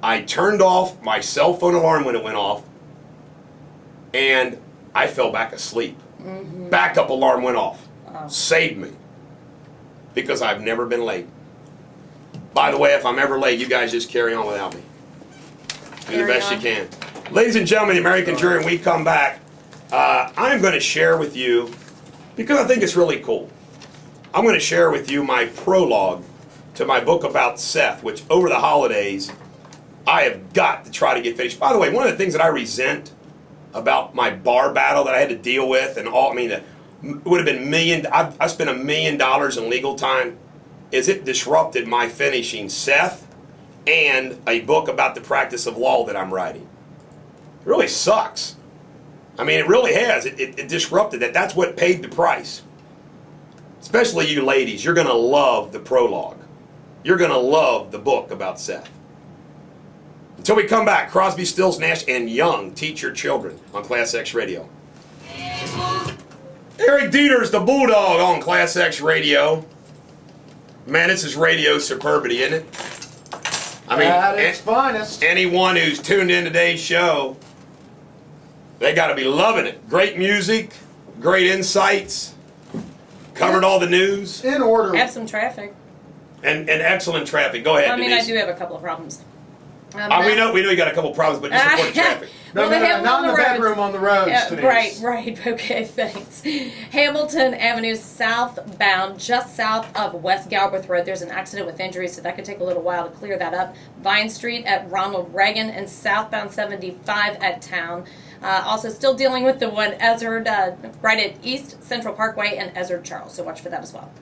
I turned off my cell phone alarm when it went off, and I fell back asleep. Mm-hmm. Backup alarm went off. Oh. Saved me. Because I've never been late. By the way, if I'm ever late, you guys just carry on without me. Do the best you can. Ladies and gentlemen, the American Jury, when we come back, I'm going to share with you, because I think it's really cool, I'm going to share with you my prologue to my book about Seth, which over the holidays, I have got to try to get finished. By the way, one of the things that I resent about my bar battle that I had to deal with, and all, it would have been I spent $1 million in legal time, is it disrupted my finishing Seth and a book about the practice of law that I'm writing. It really sucks. I mean, it really has. It disrupted that. That's what paid the price. Especially you ladies, you're going to love the prologue. You're going to love the book about Seth. Until we come back, Crosby, Stills, Nash, and Young teach your children on Class X Radio. Eric Deters, the Bulldog on Class X Radio. Man, this is radio superbity, isn't it? I mean, at its finest. anyone who's tuned in today's show, they got to be loving it. Great music, great insights, covered all the news, In order. Have some traffic. and excellent traffic. Go ahead, I mean, Denise. I do have a couple of problems. We know you got a couple problems, but just support traffic. No, Well, they have them not on in the the roads. bedroom, on the roads. Denise. Right. Okay, thanks. Hamilton Avenue southbound, just south of West Galbraith Road. There's an accident with injuries, so that could take a little while to clear that up. Vine Street at Ronald Reagan and southbound 75 at Town. Also, still dealing with the one Ezard right at East Central Parkway and Ezard Charles, so watch for that as well.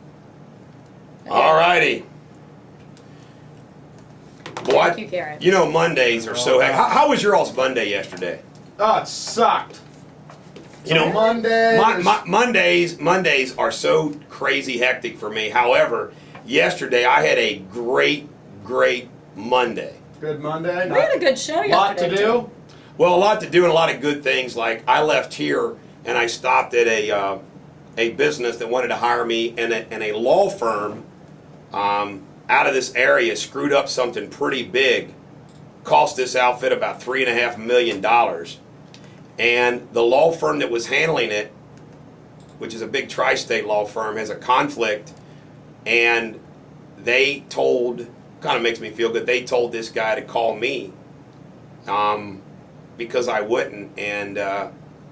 Okay. All righty. Boy, Thank you, Garrett. you know Mondays are so hectic. How was your all's Monday yesterday? Oh, it sucked. You know, Monday. Mondays are so crazy hectic for me. However, yesterday I had a great Monday. Good Monday. We had a good show yesterday. Lot to do. too. Well, a lot to do and a lot of good things. Like I left here and I stopped at a business that wanted to hire me, and a law firm out of this area screwed up something pretty big. Cost this outfit about $3.5 million. And the law firm that was handling it, which is a big tri-state law firm, has a conflict. And they told, kind of makes me feel good, they told this guy to call me because I wouldn't. And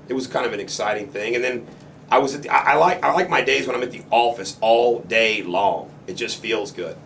it was kind of an exciting thing. And then I was at I like my days when I'm at the office all day long. It just feels good.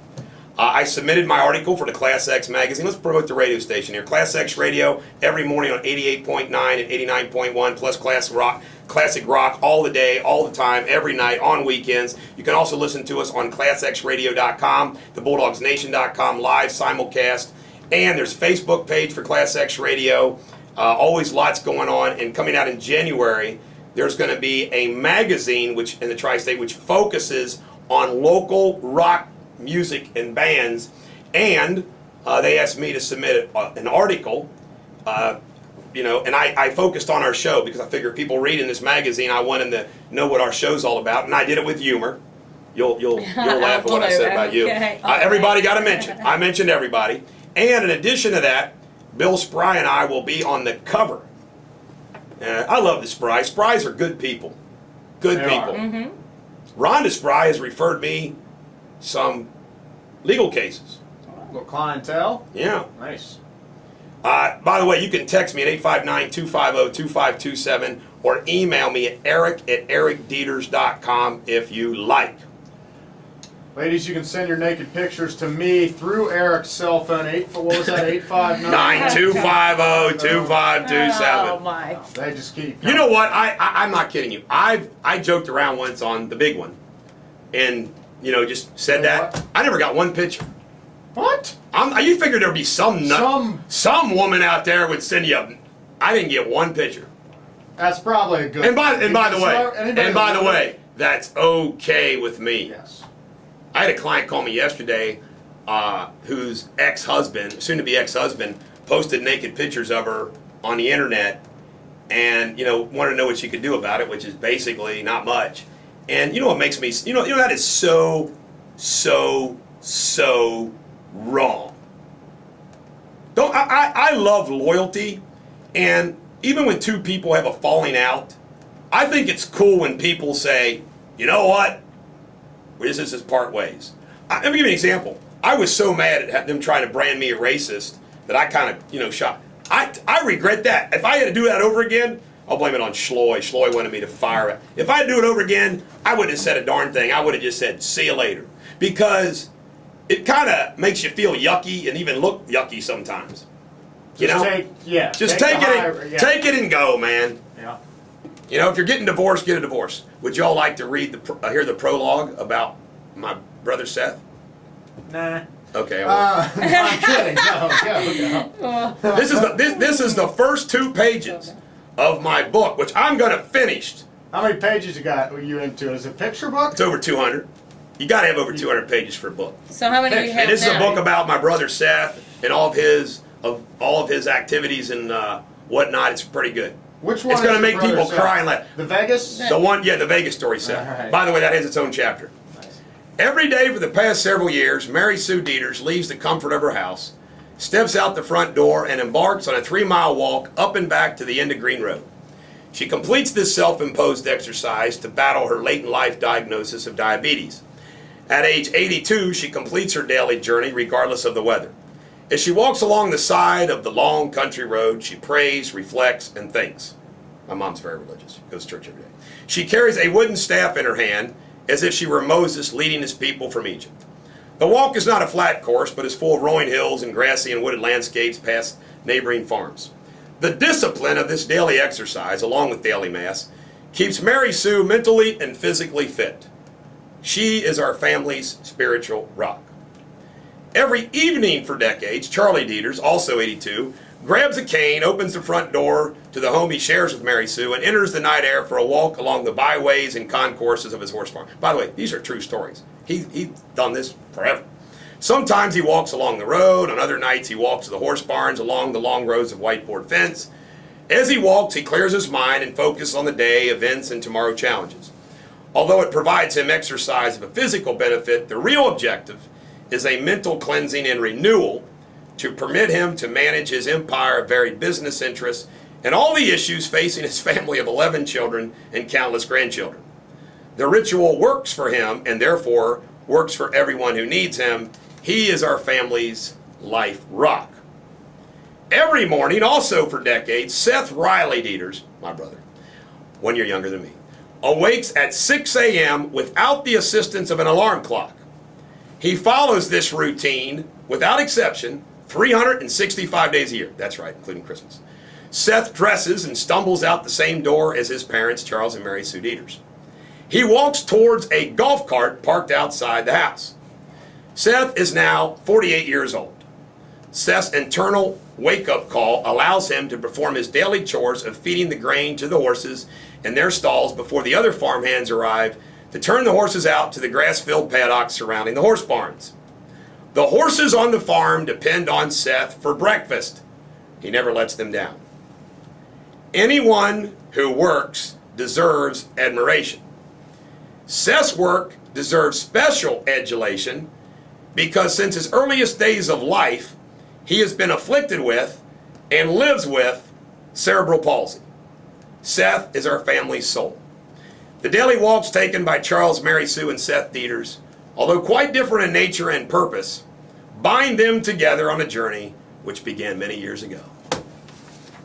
I submitted my article for the Class X magazine. Let's promote the radio station here. Class X Radio every morning on 88.9 and 89.1 plus classic rock all the day, all the time, every night, on weekends. You can also listen to us on ClassXRadio.com, thebulldogsnation.com, live simulcast, and there's a Facebook page for Class X Radio. Always lots going on, and coming out in January, there's going to be a magazine which in the tri-state which focuses on local rock music and bands, and they asked me to submit an article, and I focused on our show because I figured people reading this magazine, I want them to know what our show's all about, and I did it with humor. You'll laugh at what I said about you. Okay. Everybody got a mention. I mentioned everybody, and in addition to that, Bill Spry and I will be on the cover. I love the Spry. Sprys are good people. Good They people. are. Mm-hmm. Rhonda Spry has referred me some legal cases. Little clientele. Yeah. Nice. By the way, you can text me at 859-250-2527 or email me at eric@ericdeters.com if you like. Ladies, you can send your naked pictures to me through Eric's cell phone. What was that? 859. 9250-2527. Oh my. They just keep. You know what? I'm not kidding you. I joked around once on the big one, and just said that. I never got one picture. What? You figured there'd be some woman out there would send you. I didn't get one picture. That's probably a good. And by the way, that's okay with me. Yes. I had a client call me yesterday, whose ex-husband, soon-to-be ex-husband, posted naked pictures of her on the internet, and wanted to know what she could do about it, which is basically not much. And what makes me, that is so wrong. I love loyalty, and even when two people have a falling out, I think it's cool when people say, you know what, this is part ways. Let me give you an example. I was so mad at them trying to brand me a racist that I kind of, shot. I regret that. If I had to do that over again, I'll blame it on Schloy. Schloy wanted me to fire it. If I had to do it over again, I wouldn't have said a darn thing. I would have just said, see you later. Because it kind of makes you feel yucky and even look yucky sometimes. Take it and go, man. Yeah. If you're getting divorced, get a divorce. Would y'all like to read hear the prologue about my brother Seth? Nah. Okay. Well. I'm kidding. No. This is the first 2 pages of my book, which I'm going to finish. How many pages you into? Is it a picture book? It's over 200. You got to have over 200 pages for a book. So how many do you have And this is a now? book about my brother Seth and all of his activities and whatnot. It's pretty good. Which one? It's going is to your make people brother's cry and laugh. The Vegas? The Vegas story set. All right. By the way, that has its own chapter. Nice. Every day for the past several years, Mary Sue Deters leaves the comfort of her house, steps out the front door, and embarks on a 3-mile walk up and back to the end of Green Road. She completes this self-imposed exercise to battle her late-in-life diagnosis of diabetes. At age 82, she completes her daily journey regardless of the weather. As she walks along the side of the long country road, she prays, reflects, and thinks. My mom's very religious. She goes to church every day. She carries a wooden staff in her hand as if she were Moses leading his people from Egypt. The walk is not a flat course, but is full of rolling hills and grassy and wooded landscapes past neighboring farms. The discipline of this daily exercise, along with daily mass, keeps Mary Sue mentally and physically fit. She is our family's spiritual rock. Every evening for decades, Charlie Deters, also 82, grabs a cane, opens the front door to the home he shares with Mary Sue, and enters the night air for a walk along the byways and concourses of his horse farm. By the way, these are true stories. He's done this forever. Sometimes he walks along the road. On other nights, he walks to the horse barns along the long rows of whiteboard fence. As he walks, he clears his mind and focuses on the day, events, and tomorrow challenges. Although it provides him exercise of a physical benefit, the real objective is a mental cleansing and renewal to permit him to manage his empire of varied business interests and all the issues facing his family of 11 children and countless grandchildren. The ritual works for him and therefore works for everyone who needs him. He is our family's life rock. Every morning, also for decades, Seth Riley Deters, my brother, 1 year younger than me, awakes at 6 a.m. without the assistance of an alarm clock. He follows this routine, without exception, 365 days a year. That's right, including Christmas. Seth dresses and stumbles out the same door as his parents, Charles and Mary Sue Deters. He walks towards a golf cart parked outside the house. Seth is now 48 years old. Seth's internal wake-up call allows him to perform his daily chores of feeding the grain to the horses in their stalls before the other farmhands arrive to turn the horses out to the grass-filled paddocks surrounding the horse barns. The horses on the farm depend on Seth for breakfast. He never lets them down. Anyone who works deserves admiration. Seth's work deserves special adulation because since his earliest days of life, he has been afflicted with and lives with cerebral palsy. Seth is our family's soul. The daily walks taken by Charles, Mary Sue, and Seth Deters, although quite different in nature and purpose, bind them together on a journey which began many years ago.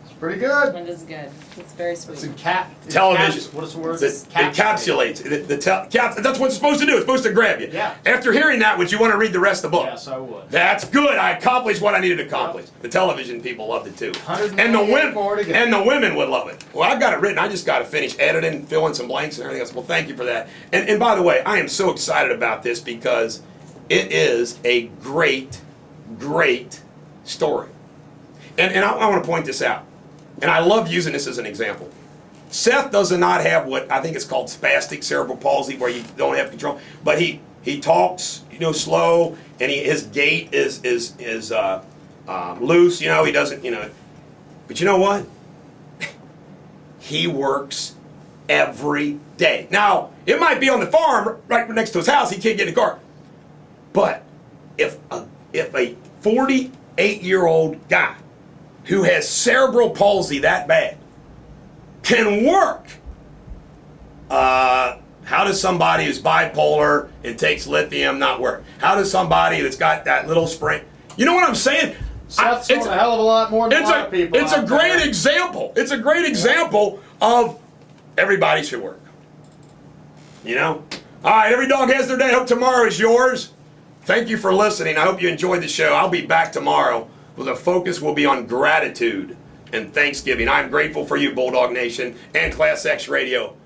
It's pretty good. That is good. It's very sweet. It's Television. What is the word? It encapsulates. That's what it's supposed to do. It's supposed to grab you. Yeah. After hearing that, would you want to read the rest of the book? Yes, I would. That's good. I accomplished what I needed to accomplish. The television people loved it too. 198 more to go. And the women would love it. Well, I've got it written. I just got to finish editing, fill in some blanks and everything else. Well, thank you for that. And by the way, I am so excited about this because it is a great, great story. And I want to point this out. And I love using this as an example. Seth does not have what I think is called spastic cerebral palsy, where you don't have control. But he talks, slow, and his gait is loose. He doesn't, But you know what? He works every day. Now it might be on the farm right next to his house. He can't get in the car. But if a 48-year-old guy who has cerebral palsy that bad can work, how does somebody who's bipolar and takes lithium not work? How does somebody that's got that little sprain? You know what I'm saying? Seth's doing a hell of a lot more than a lot of people. It's a great example. It's a great example of everybody should work. All right, every dog has their day. I hope tomorrow is yours. Thank you for listening. I hope you enjoyed the show. I'll be back tomorrow. Well, the focus will be on gratitude and Thanksgiving. I'm grateful for you, Bulldog Nation and Class X Radio.